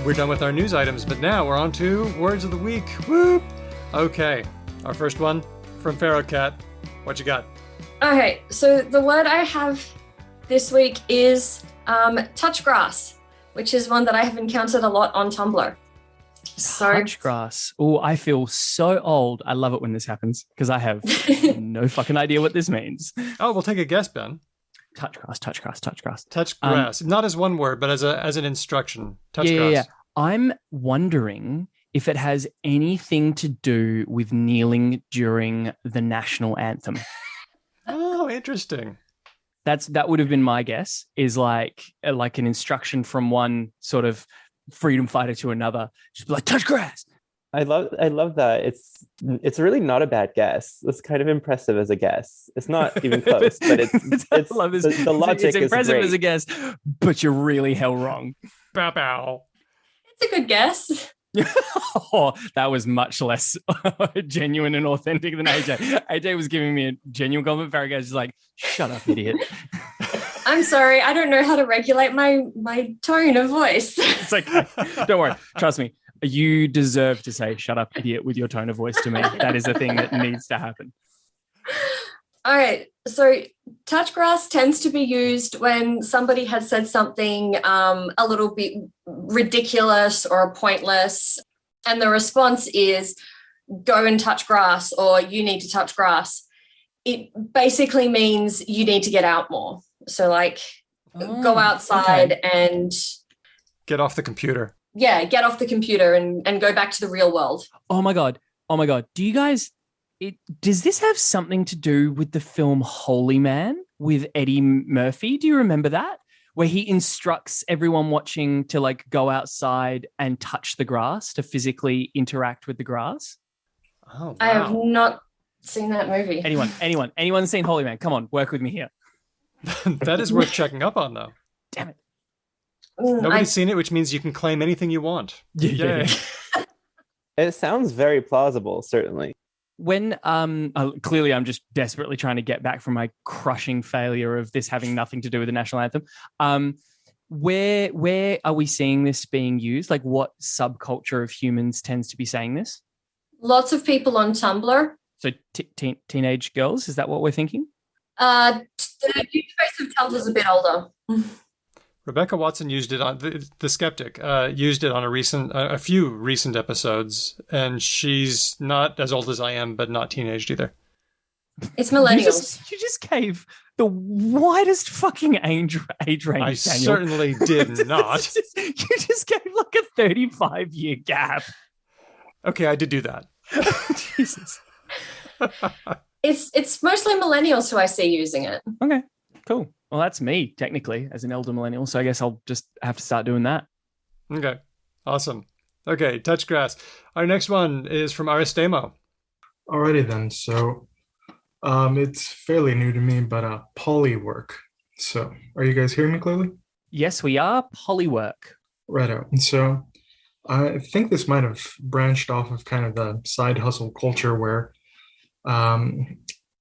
We're done with our news items, but now we're on to Words of the Week. Whoop! Okay, our first one from Pharaoh Cat. What you got? Okay, so the word I have this week is touch grass, which is one that I have encountered a lot on Tumblr. Touch grass. Oh, I feel so old. I love it when this happens because I have no fucking idea what this means. Oh, we'll take a guess, Ben. Touch grass, touch grass, touch grass. Touch grass. Not as one word, but as an instruction. Touch grass. Yeah. I'm wondering if it has anything to do with kneeling during the national anthem. Oh, interesting. That would have been my guess, is like an instruction from one sort of freedom fighter to another. Just be like, touch grass. I love that. It's really not a bad guess. It's kind of impressive as a guess. It's not even close, but it's love this. The logic It's impressive is great. as a guess, but you're really hell wrong. Bow bow. It's a good guess. Oh, that was much less genuine and authentic than AJ. AJ was giving me a genuine compliment. Farragut's just like, shut up, idiot. I'm sorry. I don't know how to regulate my tone of voice. It's like, don't worry. Trust me. You deserve to say shut up, idiot, with your tone of voice to me. That is a thing that needs to happen. All right. So touch grass tends to be used when somebody has said something a little bit ridiculous or pointless. And the response is go and touch grass, or you need to touch grass. It basically means you need to get out more. So like go outside and get off the computer. Yeah, get off the computer and go back to the real world. Oh my God. Do you guys, does this have something to do with the film Holy Man with Eddie Murphy? Do you remember that? Where he instructs everyone watching to like go outside and touch the grass, to physically interact with the grass? Oh, wow. I have not seen that movie. Anyone seen Holy Man? Come on, work with me here. That is worth checking up on, though. Damn it. Nobody's seen it, which means you can claim anything you want. Yeah. It sounds very plausible, certainly. When clearly I'm just desperately trying to get back from my crushing failure of this having nothing to do with the national anthem. Where are we seeing this being used? Like, what subculture of humans tends to be saying this? Lots of people on Tumblr. So teenage girls, is that what we're thinking? The user base of Tumblr is a bit older. Rebecca Watson used it on the Skeptic. Used it on a few recent episodes, and she's not as old as I am, but not teenaged either. It's millennials. You just gave the widest fucking age range, I Daniel. certainly did not. You just gave like a 35-year gap. Okay, I did do that. Jesus. It's mostly millennials who I see using it. Okay, cool. Well, that's me, technically, as an elder millennial, so I guess I'll just have to start doing that. Okay, awesome. Okay, touch grass. Our next one is from Aristemo. Alrighty then, so it's fairly new to me, but polywork. So are you guys hearing me clearly? Yes, we are. Polywork. Righto. And so I think this might have branched off of kind of the side hustle culture where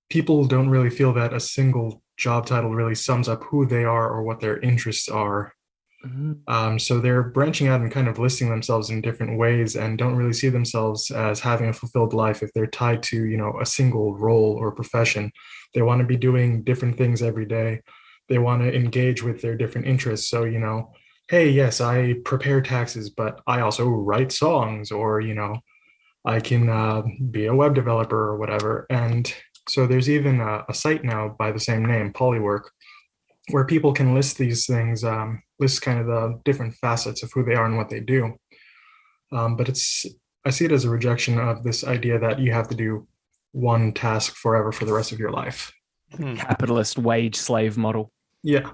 people don't really feel that a single job title really sums up who they are or what their interests are. Mm-hmm. So they're branching out and kind of listing themselves in different ways and don't really see themselves as having a fulfilled life if they're tied to, a single role or profession. They want to be doing different things every day. They want to engage with their different interests. So, hey, yes, I prepare taxes, but I also write songs, or, I can be a web developer or whatever. And so there's even a site now by the same name, Polywork, where people can list these things, list kind of the different facets of who they are and what they do. But I see it as a rejection of this idea that you have to do one task forever for the rest of your life. Capitalist wage slave model. Yeah.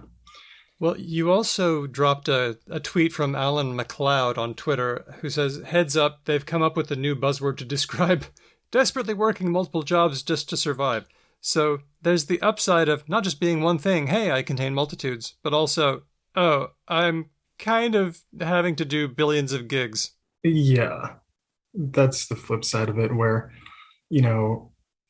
Well, you also dropped a tweet from Alan McLeod on Twitter who says, heads up, they've come up with a new buzzword to describe desperately working multiple jobs just to survive. So there's the upside of not just being one thing, hey, I contain multitudes, but also, oh, I'm kind of having to do billions of gigs. Yeah, that's the flip side of it where,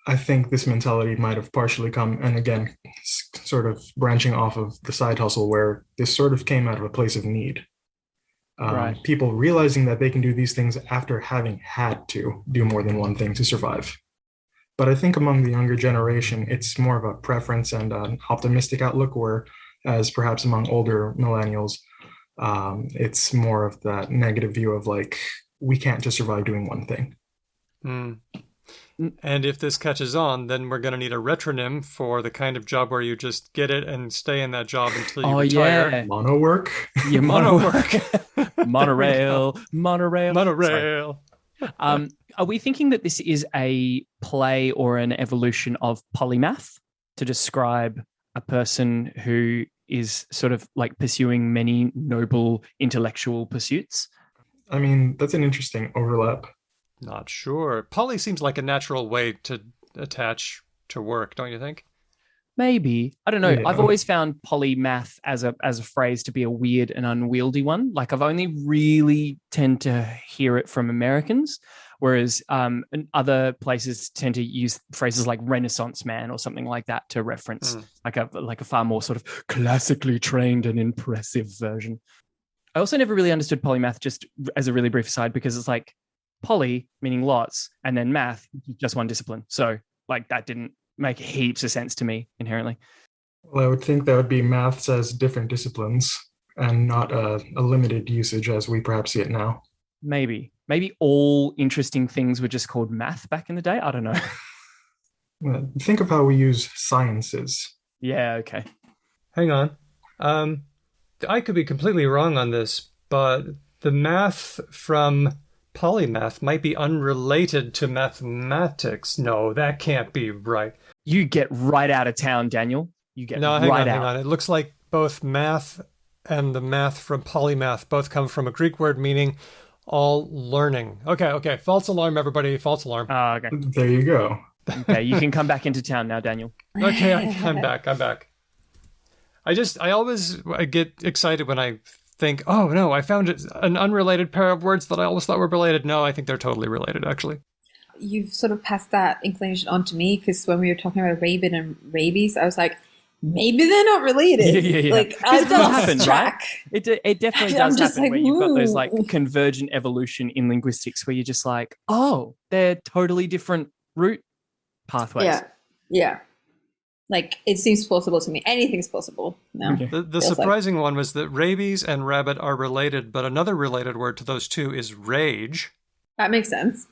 I think this mentality might have partially come, and again, sort of branching off of the side hustle where this sort of came out of a place of need. Right. People realizing that they can do these things after having had to do more than one thing to survive. But I think among the younger generation, it's more of a preference and an optimistic outlook, whereas perhaps among older millennials, it's more of that negative view of like, we can't just survive doing one thing. And if this catches on, then we're going to need a retronym for the kind of job where you just get it and stay in that job until you retire. Yeah. Mono work. Yeah, mono work. Monorail. Are we thinking that this is a play or an evolution of polymath to describe a person who is sort of like pursuing many noble intellectual pursuits? I mean, that's an interesting overlap. Not sure. Poly seems like a natural way to attach to work, don't you think? Maybe. I don't know. Yeah. I've always found polymath as a phrase to be a weird and unwieldy one. Like I've only really tend to hear it from Americans, whereas in other places tend to use phrases like Renaissance man or something like that to reference like a far more sort of classically trained and impressive version. I also never really understood polymath, just as a really brief aside, because it's like poly meaning lots and then math, just one discipline. So like that didn't make heaps of sense to me inherently. Well, I would think that would be maths as different disciplines and not a limited usage as we perhaps see it now. Maybe all interesting things were just called math back in the day. I don't know. Well, think of how we use sciences. Yeah, okay. Hang on. I could be completely wrong on this, but the math from polymath might be unrelated to mathematics. No, that can't be right. You get right out of town, Daniel. You get No, hang right on, out. hang on. It looks like both math and the math from polymath both come from a Greek word meaning all learning. Okay. False alarm, everybody. False alarm. Okay. There you go. Okay, you can come back into town now, Daniel. Okay, I'm back. I get excited when I think, oh no, I found an unrelated pair of words that I always thought were related. No, I think they're totally related, actually. You've sort of passed that inclination on to me, because when we were talking about rabid and rabies, I was like, maybe they're not related. Yeah. Like, It does happen, track. right? It definitely I'm does just happen like, where you've got those "Ooh." like convergent evolution in linguistics where you're just like, oh, they're totally different root pathways. Yeah. Like, it seems plausible to me. Anything's plausible now. Okay. The Feels surprising one was that rabies and rabbit are related, but another related word to those two is rage. That makes sense.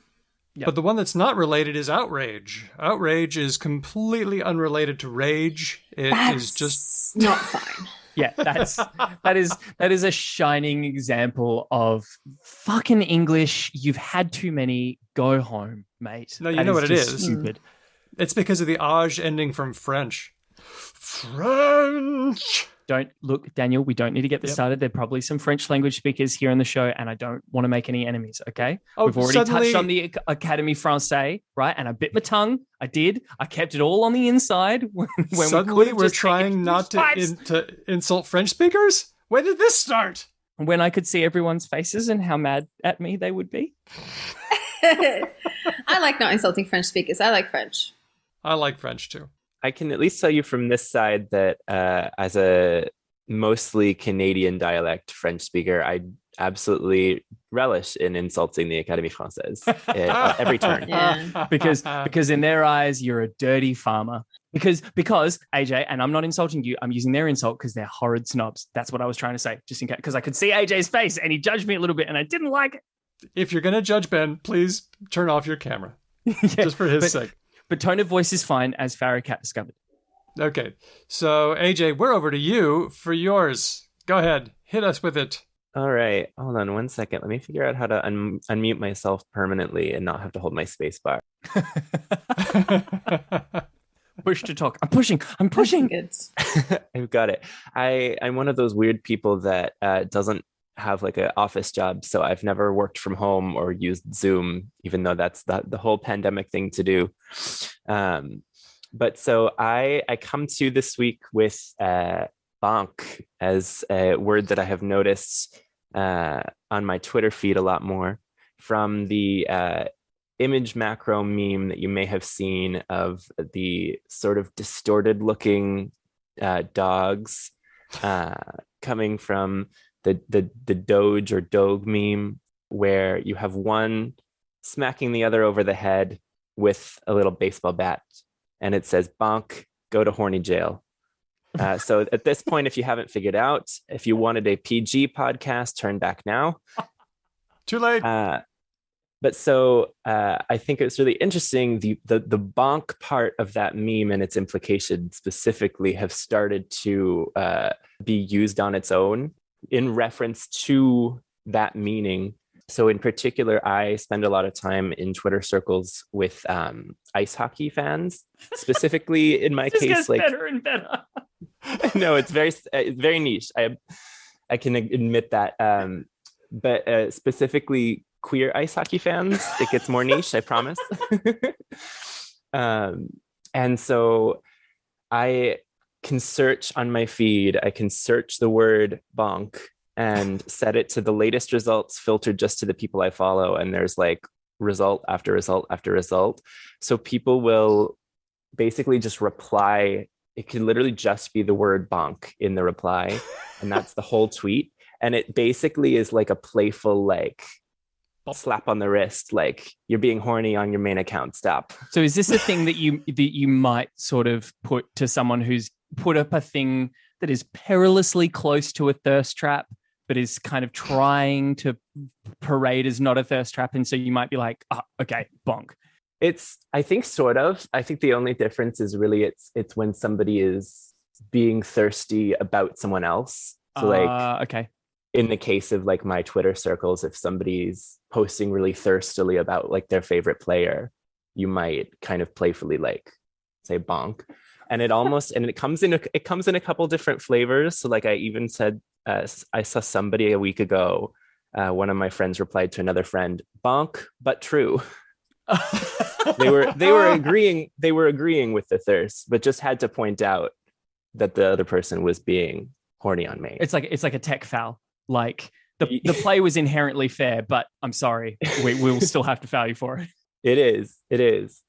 Yep. But the one that's not related is outrage. Outrage is completely unrelated to rage. That's is just not fine. Yeah, that is a shining example of fucking English. You've had too many. Go home, mate. No, you That know what it just is. Stupid. It's because of the age ending from French. French. Don't look, Daniel. We don't need to get this started. There are probably some French language speakers here in the show, and I don't want to make any enemies. Okay, we've already touched on the Académie Française, right? And I bit my tongue. I did. I kept it all on the inside. When Suddenly, we're trying not to insult French speakers. When did this start? When I could see everyone's faces and how mad at me they would be. I like not insulting French speakers. I like French. I like French too. I can at least tell you from this side that as a mostly Canadian dialect French speaker, I absolutely relish in insulting the Académie Française at every turn. Yeah. because in their eyes, you're a dirty farmer. Because AJ, and I'm not insulting you, I'm using their insult because they're horrid snobs. That's what I was trying to say, just in case, because I could see AJ's face and he judged me a little bit and I didn't like it. If you're going to judge Ben, please turn off your camera. Yeah, just for his sake. But tone of voice is fine, as Farragut discovered. Okay. So, AJ, we're over to you for yours. Go ahead. Hit us with it. All right. Hold on 1 second. Let me figure out how to unmute myself permanently and not have to hold my space bar. Push to talk. I'm pushing. I've got it. I'm one of those weird people that doesn't have like an office job, so I've never worked from home or used Zoom, even though that's the whole pandemic thing to do. But so I come to this week with bonk as a word that I have noticed on my Twitter feed a lot more from the image macro meme that you may have seen of the sort of distorted looking dogs coming from the Doge or Doge meme, where you have one smacking the other over the head with a little baseball bat, and it says "bonk, go to horny jail." So at this point, if you haven't figured out, if you wanted a PG podcast, turn back now. Too late. But so I think it's really interesting. The bonk part of that meme and its implications specifically have started to be used on its own in reference to that meaning. So in particular, I spend a lot of time in Twitter circles with ice hockey fans, specifically in my case, gets like better and better. No, it's very niche. I can admit that. But specifically queer ice hockey fans. It gets more niche, I promise. And so I can search on my feed, I can search the word bonk and set it to the latest results filtered just to the people I follow. And there's like result after result after result. So people will basically just reply. It can literally just be the word bonk in the reply. And that's the whole tweet. And it basically is like a playful, like, slap on the wrist, like, you're being horny on your main account, stop. So is this a thing that you might sort of put to someone who's put up a thing that is perilously close to a thirst trap, but is kind of trying to parade as not a thirst trap? And so you might be like, oh, okay, bonk. I think sort of. I think the only difference is really it's when somebody is being thirsty about someone else. So okay. In the case of like my Twitter circles, if somebody's posting really thirstily about like their favorite player, you might kind of playfully like say bonk. And it comes in a couple different flavors. So like I even said, I saw somebody a week ago, one of my friends replied to another friend, bonk, but true. they were agreeing with the thirst, but just had to point out that the other person was being horny on me. It's like a tech foul. Like the play was inherently fair, but I'm sorry, we'll still have to foul you for it. It is.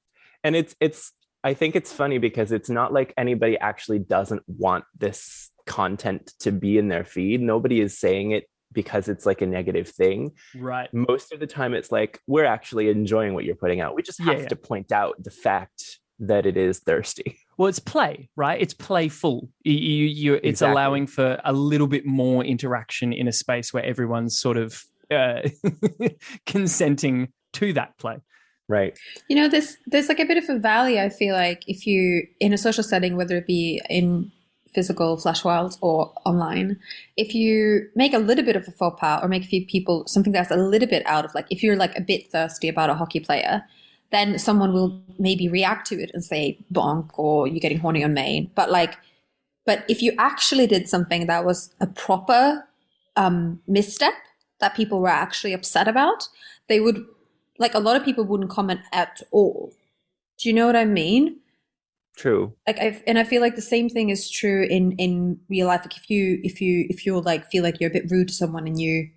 And it's I think it's funny because it's not like anybody actually doesn't want this content to be in their feed. Nobody is saying it because it's like a negative thing. Right. Most of the time it's like, we're actually enjoying what you're putting out. We just have to point out the fact that it is thirsty. Well, it's play, right? It's playful. It's Exactly. allowing for a little bit more interaction in a space where everyone's sort of consenting to that play. Right. You know, there's like a bit of a value, I feel like, if you, in a social setting, whether it be in physical flesh worlds or online, if you make a little bit of a faux pas or make a few people something that's a little bit out of, like, if you're like a bit thirsty about a hockey player, then someone will maybe react to it and say bonk, or you're getting horny on main. But if you actually did something that was a proper misstep that people were actually upset about, they would, like, a lot of people wouldn't comment at all. Do you know what I mean? True. Like, I feel like the same thing is true in real life. Like, if you like feel like you're a bit rude to someone, and you,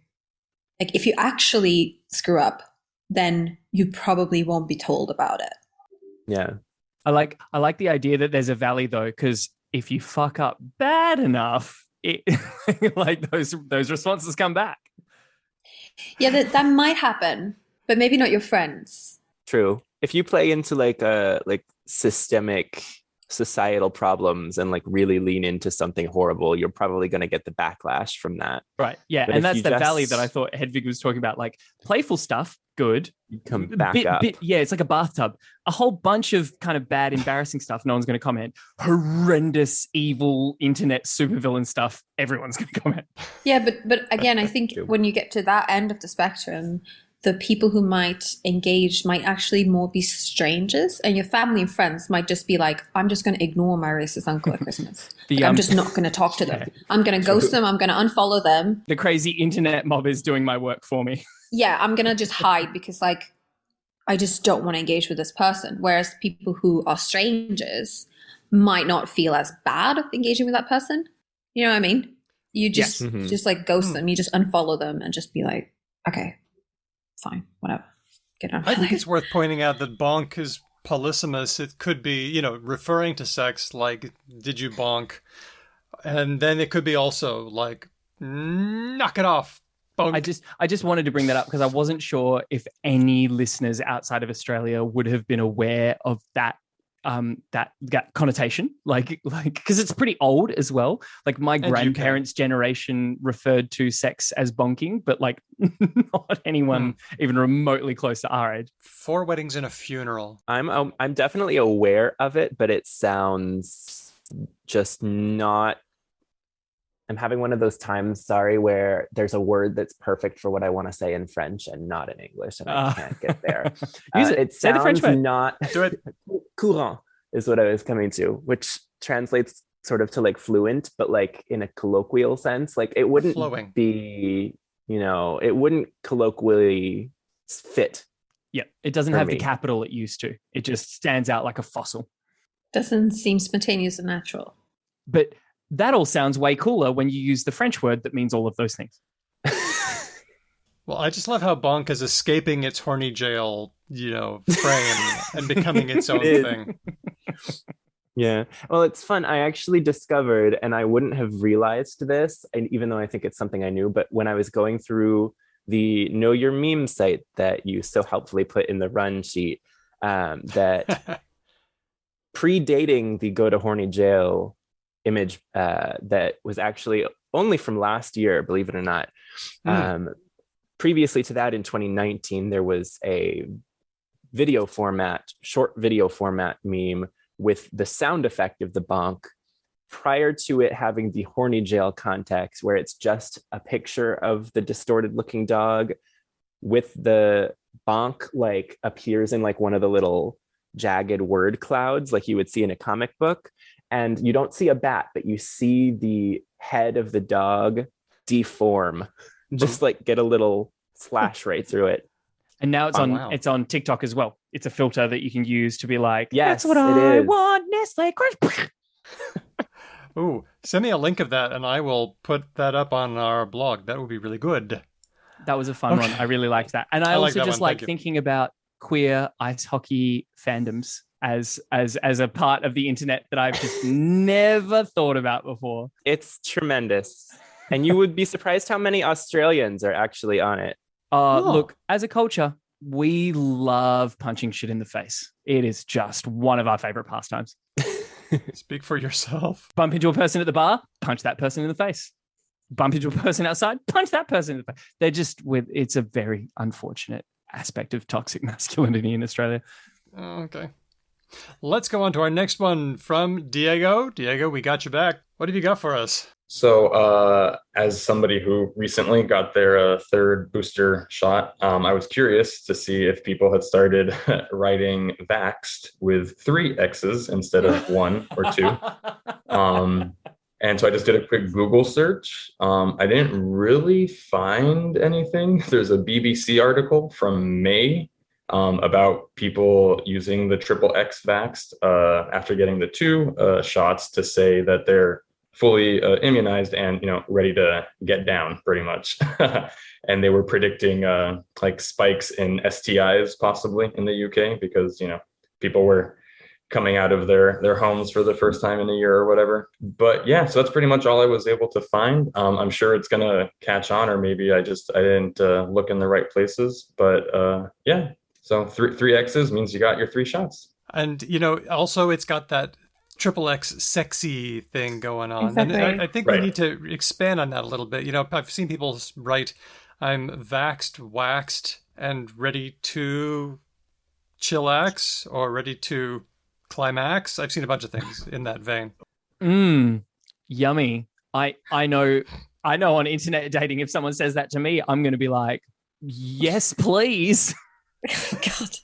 like, if you actually screw up, then you probably won't be told about it. Yeah. I like the idea that there's a valley though, because if you fuck up bad enough, it like those responses come back. Yeah, that might happen, but maybe not your friends. True. If you play into like systemic societal problems and like really lean into something horrible, you're probably going to get the backlash from that. Right. Yeah. But and that's the valley that I thought Hedvig was talking about. Like, playful stuff, good. You come back up. Yeah, it's like a bathtub. A whole bunch of kind of bad, embarrassing stuff. No one's going to comment. Horrendous, evil internet supervillain stuff. Everyone's going to comment. Yeah, but again, I think when you get to that end of the spectrum, the people who might engage might actually more be strangers, and your family and friends might just be like, I'm just going to ignore my racist uncle at Christmas. I'm just not going to talk to them. Yeah. I'm going to ghost them. I'm going to unfollow them. The crazy internet mob is doing my work for me. Yeah, I'm going to just hide because, like, I just don't want to engage with this person. Whereas people who are strangers might not feel as bad engaging with that person. You know what I mean? You just like ghost them. You just unfollow them and just be like, okay, fine, whatever. Get on. I think it's worth pointing out that bonk is polysemous. It could be, referring to sex, like, did you bonk? And then it could be also like, knock it off. Bonk. I just wanted to bring that up because I wasn't sure if any listeners outside of Australia would have been aware of that that connotation, like because it's pretty old as well. Like, my grandparents' generation referred to sex as bonking, but like not anyone even remotely close to our age. 4 weddings and a funeral. I'm definitely aware of it, but it sounds just not. I'm having one of those times, sorry, where there's a word that's perfect for what I want to say in French and not in English, and I can't get there. Use it. It Say the French sounds word. not Do it. Courant is what I was coming to, which translates sort of to like fluent, but like in a colloquial sense. Like, it wouldn't Flowing. be, it wouldn't colloquially fit. Yeah, it doesn't For have the me. capital it used to. It just stands out like a fossil. Doesn't seem spontaneous and natural. But that all sounds way cooler when you use the French word that means all of those things. Well, I just love how Bonk is escaping its horny jail, frame and becoming its own thing. Yeah. Well, it's fun. I actually discovered, and I wouldn't have realized this, and even though I think it's something I knew, but when I was going through the Know Your Meme site that you so helpfully put in the run sheet, that predating the Go to Horny Jail image that was actually only from last year, believe it or not. Previously to that, in 2019, there was a short video format meme with the sound effect of the bonk prior to it having the horny jail context, where it's just a picture of the distorted looking dog with the bonk like appears in like one of the little jagged word clouds like you would see in a comic book. And you don't see a bat, but you see the head of the dog deform, just like get a little slash right through it. And now it's on TikTok as well. It's a filter that you can use to be like, yes, that's what I want, Nestle Crunch. Ooh, send me a link of that and I will put that up on our blog. That would be really good. That was a fun one. I really liked that. And I also just like thinking about queer ice hockey fandoms as a part of the internet that I've just never thought about before. It's tremendous. And you would be surprised how many Australians are actually on it. Look, as a culture, we love punching shit in the face. It is just one of our favorite pastimes. Speak for yourself. Bump into a person at the bar, punch that person in the face. Bump into a person outside, punch that person in the face. They're just it's a very unfortunate aspect of toxic masculinity in Australia. Okay. Let's go on to our next one from Diego. Diego, we got you back. What have you got for us? So as somebody who recently got their third booster shot, I was curious to see if people had started writing vaxxed with 3 X's instead of 1 or 2. And so I just did a quick Google search. I didn't really find anything. There's a BBC article from May about people using the triple X vaxxed after getting the 2 shots to say that they're fully immunized and ready to get down pretty much. And they were predicting like spikes in STIs possibly in the UK because people were coming out of their homes for the first time in a year or whatever. But yeah, so that's pretty much all I was able to find. I'm sure it's gonna catch on, or maybe I didn't look in the right places. But yeah, so three X's means you got your 3 shots. And also it's got that triple X sexy thing going on. Exactly. And I think we need to expand on that a little bit. I've seen people write, I'm vaxxed, waxed, and ready to chillax or ready to climax. I've seen a bunch of things in that vein. Yummy. I know on internet dating, if someone says that to me, I'm going to be like, yes, please. God.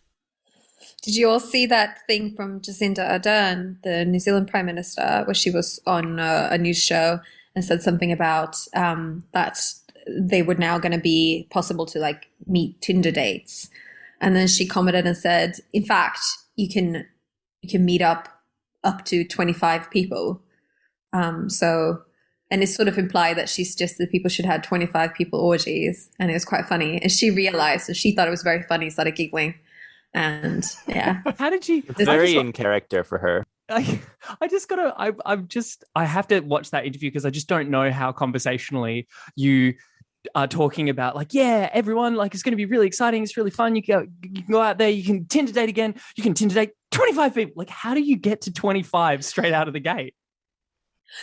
Did you all see that thing from Jacinda Ardern, the New Zealand Prime Minister, where she was on a news show and said something about that they were now going to be possible to like meet Tinder dates, and then she commented and said, in fact, you can meet up to 25 people. And it sort of implied that she suggested people should have 25 people orgies, and it was quite funny. And she realized, and she thought it was very funny, started giggling. And yeah, how did she? It's very in character for her. I have to watch that interview because I just don't know how conversationally you are talking about like, yeah, everyone, like it's going to be really exciting. It's really fun. You can go out there. You can Tinder date again. You can Tinder date 25 people. Like, how do you get to 25 straight out of the gate?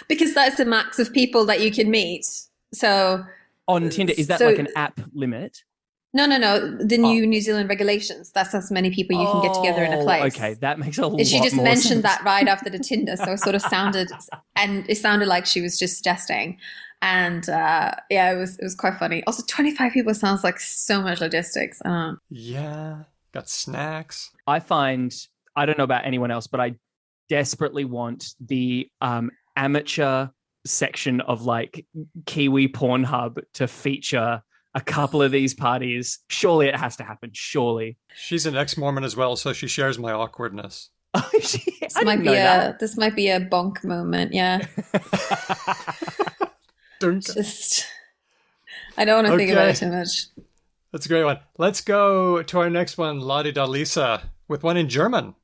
Because that's the max of people that you can meet. So on Tinder, is that like an app limit? No. The New Zealand regulations. That's as many people you can get together in a place. Okay, that makes a lot. And she just more mentioned sense. that right after the Tinder, so it sort of sounded like she was just suggesting. And it was quite funny. Also, 25 people sounds like so much logistics. Yeah, got snacks. I don't know about anyone else, but I desperately want the amateur section of like Kiwi Pornhub to feature a couple of these parties. Surely it has to happen. Surely. She's an ex-Mormon as well, so she shares my awkwardness. This might be a bonk moment. Yeah. Just, I don't want to think about it too much. That's a great one. Let's go to our next one, Ladi da Lisa, with one in German.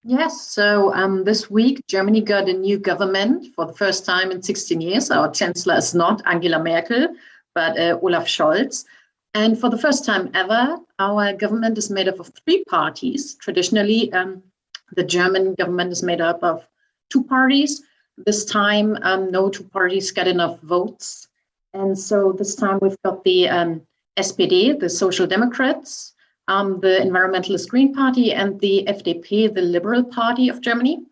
Yes, so this week, Germany got a new government for the first time in 16 years. Our chancellor is not Angela Merkel, but Olaf Scholz. And for the first time ever, our government is made up of three parties. Traditionally, the German government is made up of two parties. This time, no two parties got enough votes. And so this time we've got the SPD, the Social Democrats, the Environmentalist Green Party, and the FDP, the Liberal Party of Germany.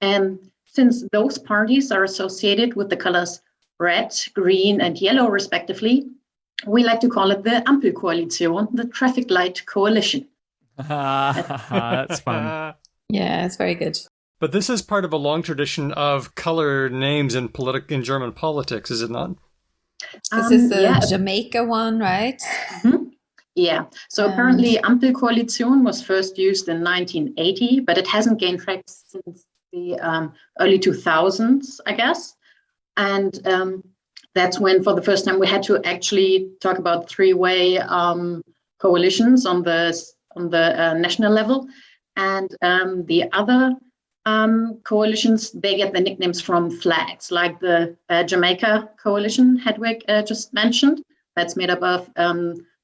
And since those parties are associated with the colors red, green, and yellow, respectively, we like to call it the Ampelkoalition, the traffic light coalition. That's fun. Yeah, it's very good. But this is part of a long tradition of color names in German politics, is it not? This is the Jamaica one, right? Mm-hmm. Yeah. So apparently Ampelkoalition was first used in 1980, but it hasn't gained traction since the early 2000s, I guess. And that's when, for the first time, we had to actually talk about three-way coalitions on the national level. And the other coalitions, they get the nicknames from flags, like the Jamaica coalition Hedwig just mentioned. That's made up of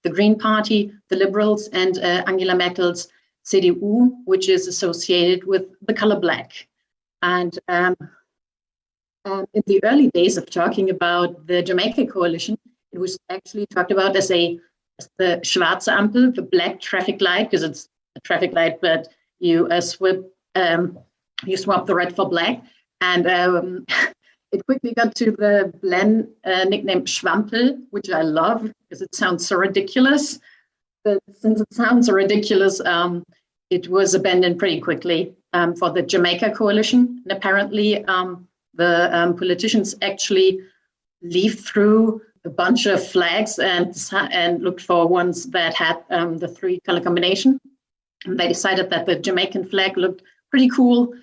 the Green Party, the Liberals, and Angela Merkel's CDU, which is associated with the color black. And in the early days of talking about the Jamaica coalition, it was actually talked about as the Schwarze Ampel, the black traffic light, because it's a traffic light, but you swap the red for black. And it quickly got to the blend nickname Schwampel, which I love because it sounds so ridiculous. But since it sounds so ridiculous, it was abandoned pretty quickly for the Jamaica coalition. And apparently the politicians actually leafed through a bunch of flags and looked for ones that had the three color combination. And they decided that the Jamaican flag looked pretty cool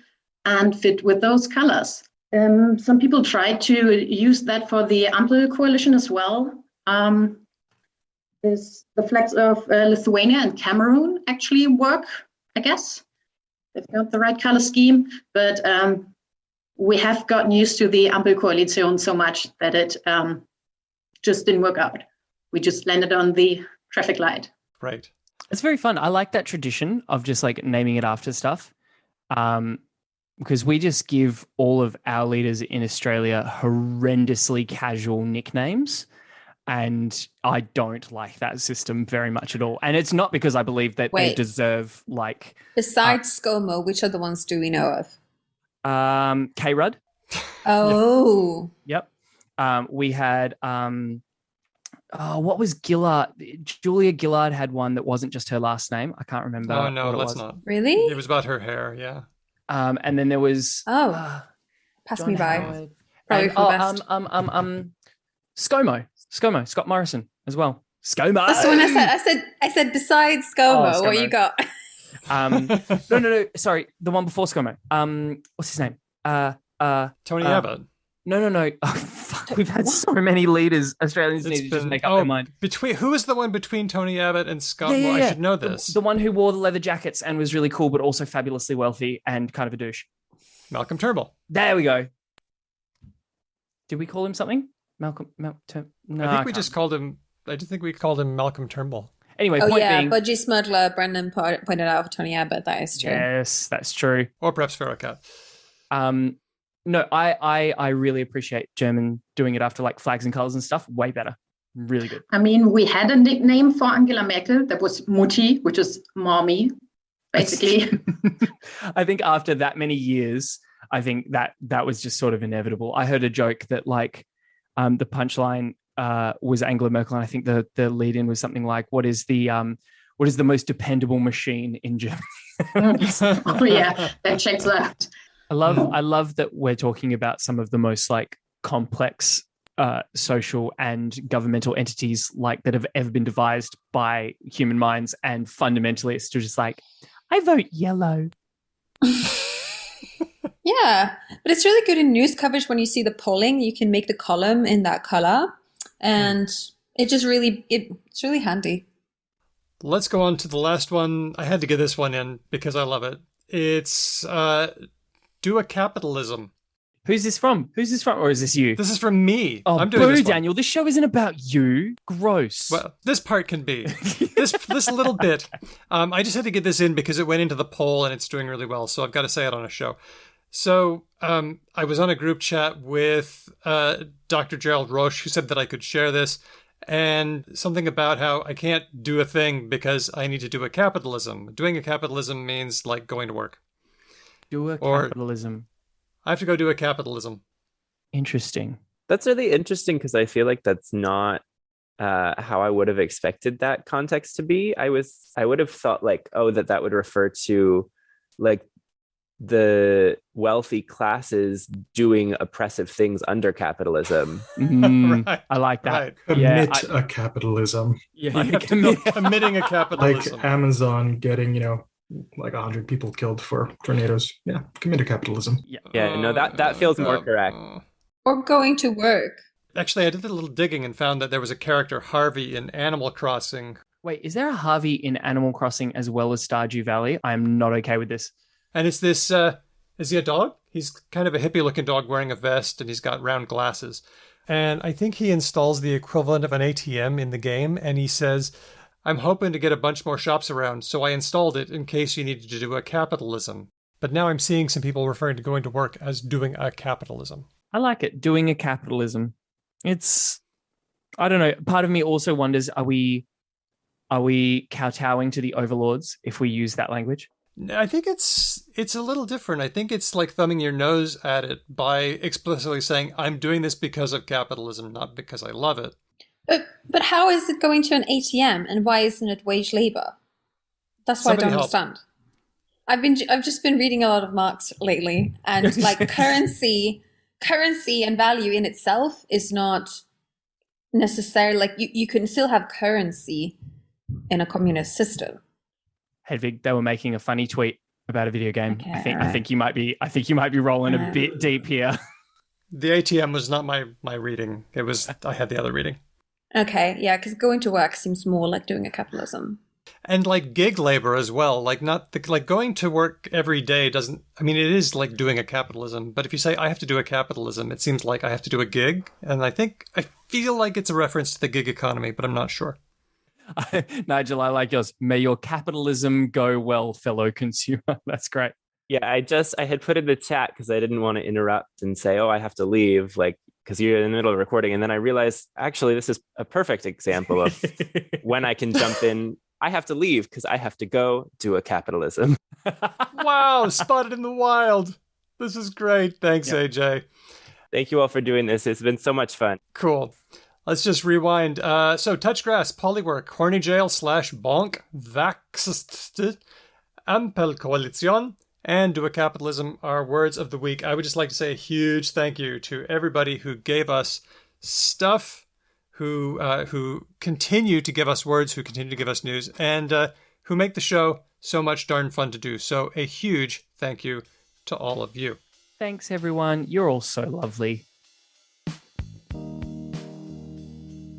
and fit with those colors. Some people tried to use that for the Ampel coalition as well. The flags of Lithuania and Cameroon actually work, I guess. They've got the right color scheme, but we have gotten used to the Ampelkoalition so much that it just didn't work out. We just landed on the traffic light. Right. It's very fun. I like that tradition of just like naming it after stuff. Because we just give all of our leaders in Australia horrendously casual nicknames. And I don't like that system very much at all. And it's not because I believe that they deserve like... Besides ScoMo, which other ones do we know of? K-Rudd. Oh. Yep. We had... what was Gillard? Julia Gillard had one that wasn't just her last name. I can't remember. Oh, no, let's not. Really? It was about her hair, yeah. And then there was pass John me by. Howard. Probably for best. ScoMo, Scott Morrison as well. ScoMo. That's the one I said besides ScoMo, ScoMo. what you got? No. Sorry, the one before ScoMo. What's his name? Tony Abbott. No. Oh, fuck. We've had so many leaders. Australians need to just make up their mind. Who was the one between Tony Abbott and Scott Moore? I should know this. The one who wore the leather jackets and was really cool, but also fabulously wealthy and kind of a douche. Malcolm Turnbull. There we go. Did we call him something? No, I think we just called him. I do think we called him Malcolm Turnbull. Anyway, point being, Budgie Smuggler, Brendan pointed out for Tony Abbott. That is true. Yes, that's true. Or perhaps Feral Cat. No, I really appreciate German doing it after like flags and colors and stuff. Way better. Really good. I mean, we had a nickname for Angela Merkel that was Mutti, which is mommy, basically. I think after that many years, I think that was just sort of inevitable. I heard a joke that like the punchline was Angela Merkel, and I think the lead-in was something like, what is the most dependable machine in Germany? Oh yeah, that checks out. I love that we're talking about some of the most like complex social and governmental entities like that have ever been devised by human minds. And fundamentally, it's still just like, I vote yellow. Yeah, but it's really good in news coverage when you see the polling. You can make the column in that color, and it's really handy. Let's go on to the last one. I had to get this one in because I love it. It's do a capitalism. Who's this from? Or is this you? This is from me. Oh, I'm doing boo, this one. Daniel. This show isn't about you. Gross. Well, this part can be. This little bit. I just had to get this in because it went into the poll and it's doing really well. So I've got to say it on a show. So I was on a group chat with Dr. Gerald Roche, who said that I could share this, and something about how I can't do a thing because I need to do a capitalism. Doing a capitalism means like going to work. Do a capitalism. I have to go do a capitalism. Interesting. That's really interesting because I feel like that's not how I would have expected that context to be. I would have thought like, oh, that would refer to like the wealthy classes doing oppressive things under capitalism. Right, I like that. Right. Commit a capitalism. Yeah, committing a capitalism. Like Amazon getting, like 100 people killed for tornadoes. Yeah, commit a capitalism. Yeah, no, that feels more correct. Or going to work. Actually, I did a little digging and found that there was a character, Harvey, in Animal Crossing. Wait, is there a Harvey in Animal Crossing as well as Stardew Valley? I am not okay with this. And it's this, is he a dog? He's kind of a hippie-looking dog wearing a vest, and he's got round glasses. And I think he installs the equivalent of an ATM in the game, and he says, I'm hoping to get a bunch more shops around, so I installed it in case you needed to do a capitalism. But now I'm seeing some people referring to going to work as doing a capitalism. I like it, doing a capitalism. It's, I don't know, part of me also wonders, are we kowtowing to the overlords if we use that language? I think it's a little different. I think it's like thumbing your nose at it by explicitly saying, I'm doing this because of capitalism, not because I love it. But how is it going to an ATM, and why isn't it wage labor? That's what I don't understand. I've just been reading a lot of Marx lately, and like currency and value in itself is not necessarily like you can still have currency in a communist system. Hedvig, they were making a funny tweet about a video game. Okay, I think you might be rolling a bit deep here. The ATM was not my reading. I had the other reading. Okay, yeah, because going to work seems more like doing a capitalism. And like gig labor as well. Like going to work every day doesn't, I mean, it is like doing a capitalism. But if you say I have to do a capitalism, it seems like I have to do a gig. And I feel like it's a reference to the gig economy, but I'm not sure. Nigel, I like yours. May your capitalism go well, fellow consumer. That's great. Yeah, I had put in the chat because I didn't want to interrupt and say, oh, I have to leave, like, because you're in the middle of recording. And then I realized, actually, this is a perfect example of when I can jump in. I have to leave because I have to go do a capitalism. Wow, spotted in the wild. This is great. Thanks, AJ. Thank you all for doing this. It's been so much fun. Cool. Let's just rewind. So, Touchgrass, Polywork, Horny Jail / Bonk, Vaxst, Ampel Coalition, and Do a Capitalism are words of the week. I would just like to say a huge thank you to everybody who gave us stuff, who continue to give us words, who continue to give us news, and who make the show so much darn fun to do. So, a huge thank you to all of you. Thanks, everyone. You're all so lovely.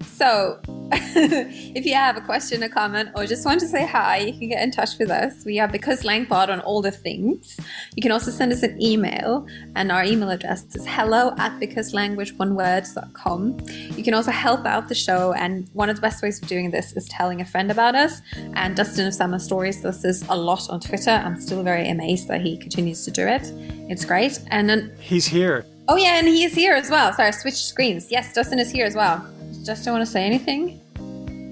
So, if you have a question, a comment, or just want to say hi, you can get in touch with us. We are BecauseLangPod on all the things. You can also send us an email, and our email address is hello@becauselanguage1word.com. You can also help out the show, and one of the best ways of doing this is telling a friend about us. And Dustin of Summer Stories does this a lot on Twitter. I'm still very amazed that he continues to do it. It's great. And then he's here. Oh yeah, and he is here as well. Sorry, I switched screens. Yes, Dustin is here as well. Justin, want to say anything?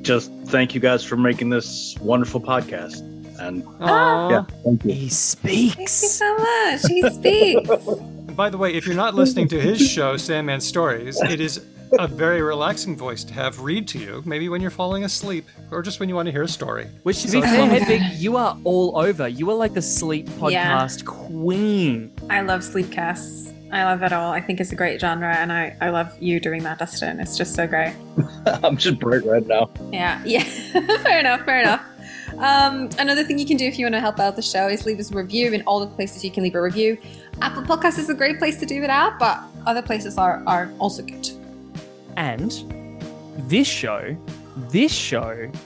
Just thank you guys for making this wonderful podcast. And thank you. He speaks. Thank you so much. He speaks. By the way, if you're not listening to his show, Sandman Stories, it is a very relaxing voice to have read to you, maybe when you're falling asleep, or just when you want to hear a story. Which, to be fair, Hedvig, you are all over. You are like the sleep podcast queen. I love sleepcasts. I love it all. I think it's a great genre, and I love you doing that, Dustin. It's just so great. I'm just bright red now. Yeah. Fair enough. Another thing you can do if you want to help out the show is leave us a review in all the places you can leave a review. Apple Podcasts is a great place to do it out, but other places are also good. And this show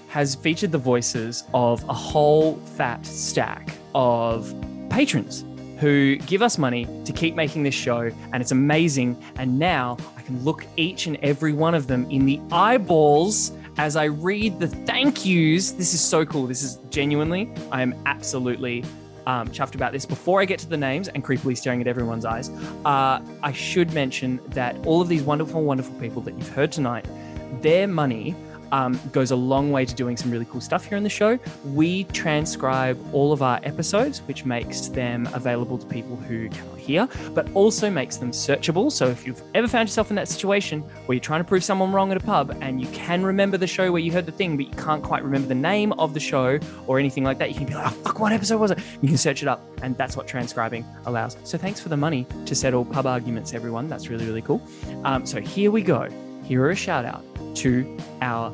has featured the voices of a whole fat stack of patrons who give us money to keep making this show, and it's amazing. And now I can look each and every one of them in the eyeballs as I read the thank yous. This is so cool. This is genuinely, I am absolutely chuffed about this. Before I get to the names and creepily staring at everyone's eyes, I should mention that all of these wonderful, wonderful people that you've heard tonight, their money goes a long way to doing some really cool stuff here on the show. We transcribe all of our episodes, which makes them available to people who cannot hear, but also makes them searchable. So if you've ever found yourself in that situation where you're trying to prove someone wrong at a pub and you can remember the show where you heard the thing, but you can't quite remember the name of the show or anything like that, you can be like, oh, fuck, what episode was it? You can search it up, and that's what transcribing allows. So thanks for the money to settle pub arguments, everyone. That's really, really cool. So here we go. Here are a shout out to our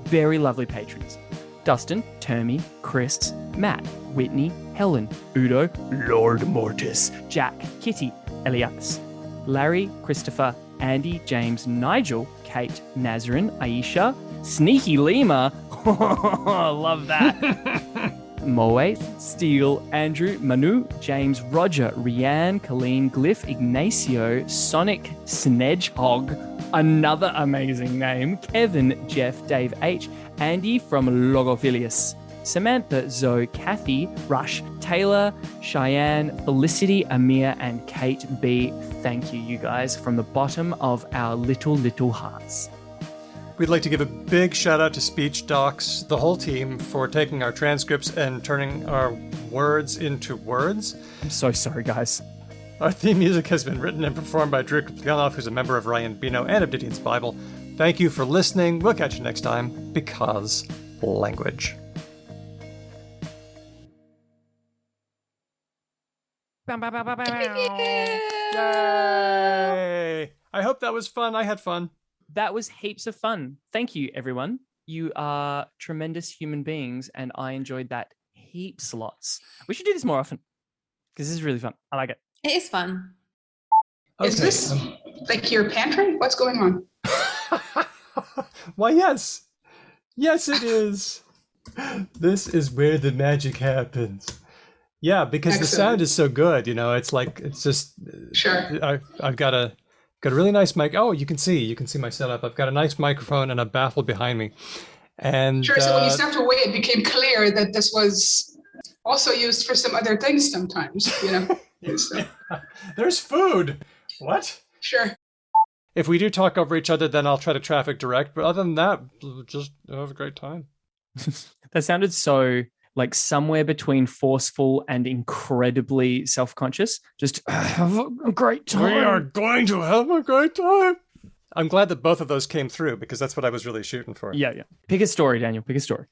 very lovely patrons: Dustin, Termy, Chris, Matt, Whitney, Helen, Udo, Lord Mortis, Jack, Kitty, Elias, Larry, Christopher, Andy, James, Nigel, Kate, Nazarene, Aisha, Sneaky Lima, love that, Moath, Steele, Andrew, Manu, James, Roger, Rianne, Colleen, Glyph, Ignacio, Sonic, Snedgehog, another amazing name, Kevin, Jeff, Dave H, Andy from Logophilius, Samantha, Zoe, Kathy, Rush, Taylor, Cheyenne, Felicity, Amir, and Kate B. Thank you, you guys, from the bottom of our little hearts. We'd like to give a big shout out to Speech Docs, the whole team, for taking our transcripts and turning our words into words. I'm so sorry, guys. Our theme music has been written and performed by Drew Klyanov, who's a member of Ryan Bino and of Didion's Bible. Thank you for listening. We'll catch you next time, because language. Yay! I hope that was fun. I had fun. That was heaps of fun. Thank you, everyone. You are tremendous human beings, and I enjoyed that heaps lots. We should do this more often, because this is really fun. I like it. It is fun. Is this like your pantry? What's going on? Why, yes. Yes, it is. This is where the magic happens. Yeah, because Excellent. The sound is so good. You know, it's like, it's just... Sure. I've got a really nice mic. Oh, you can see my setup. I've got a nice microphone and a baffle behind me. And sure, so when you stepped away, it became clear that this was also used for some other things sometimes, you know? So. There's food. What? Sure. If we do talk over each other, then I'll try to traffic direct. But other than that, just have a great time. That sounded so like somewhere between forceful and incredibly self-conscious. Just have a great time. We are going to have a great time. I'm glad that both of those came through, because that's what I was really shooting for. Yeah. Pick a story, Daniel. Pick a story.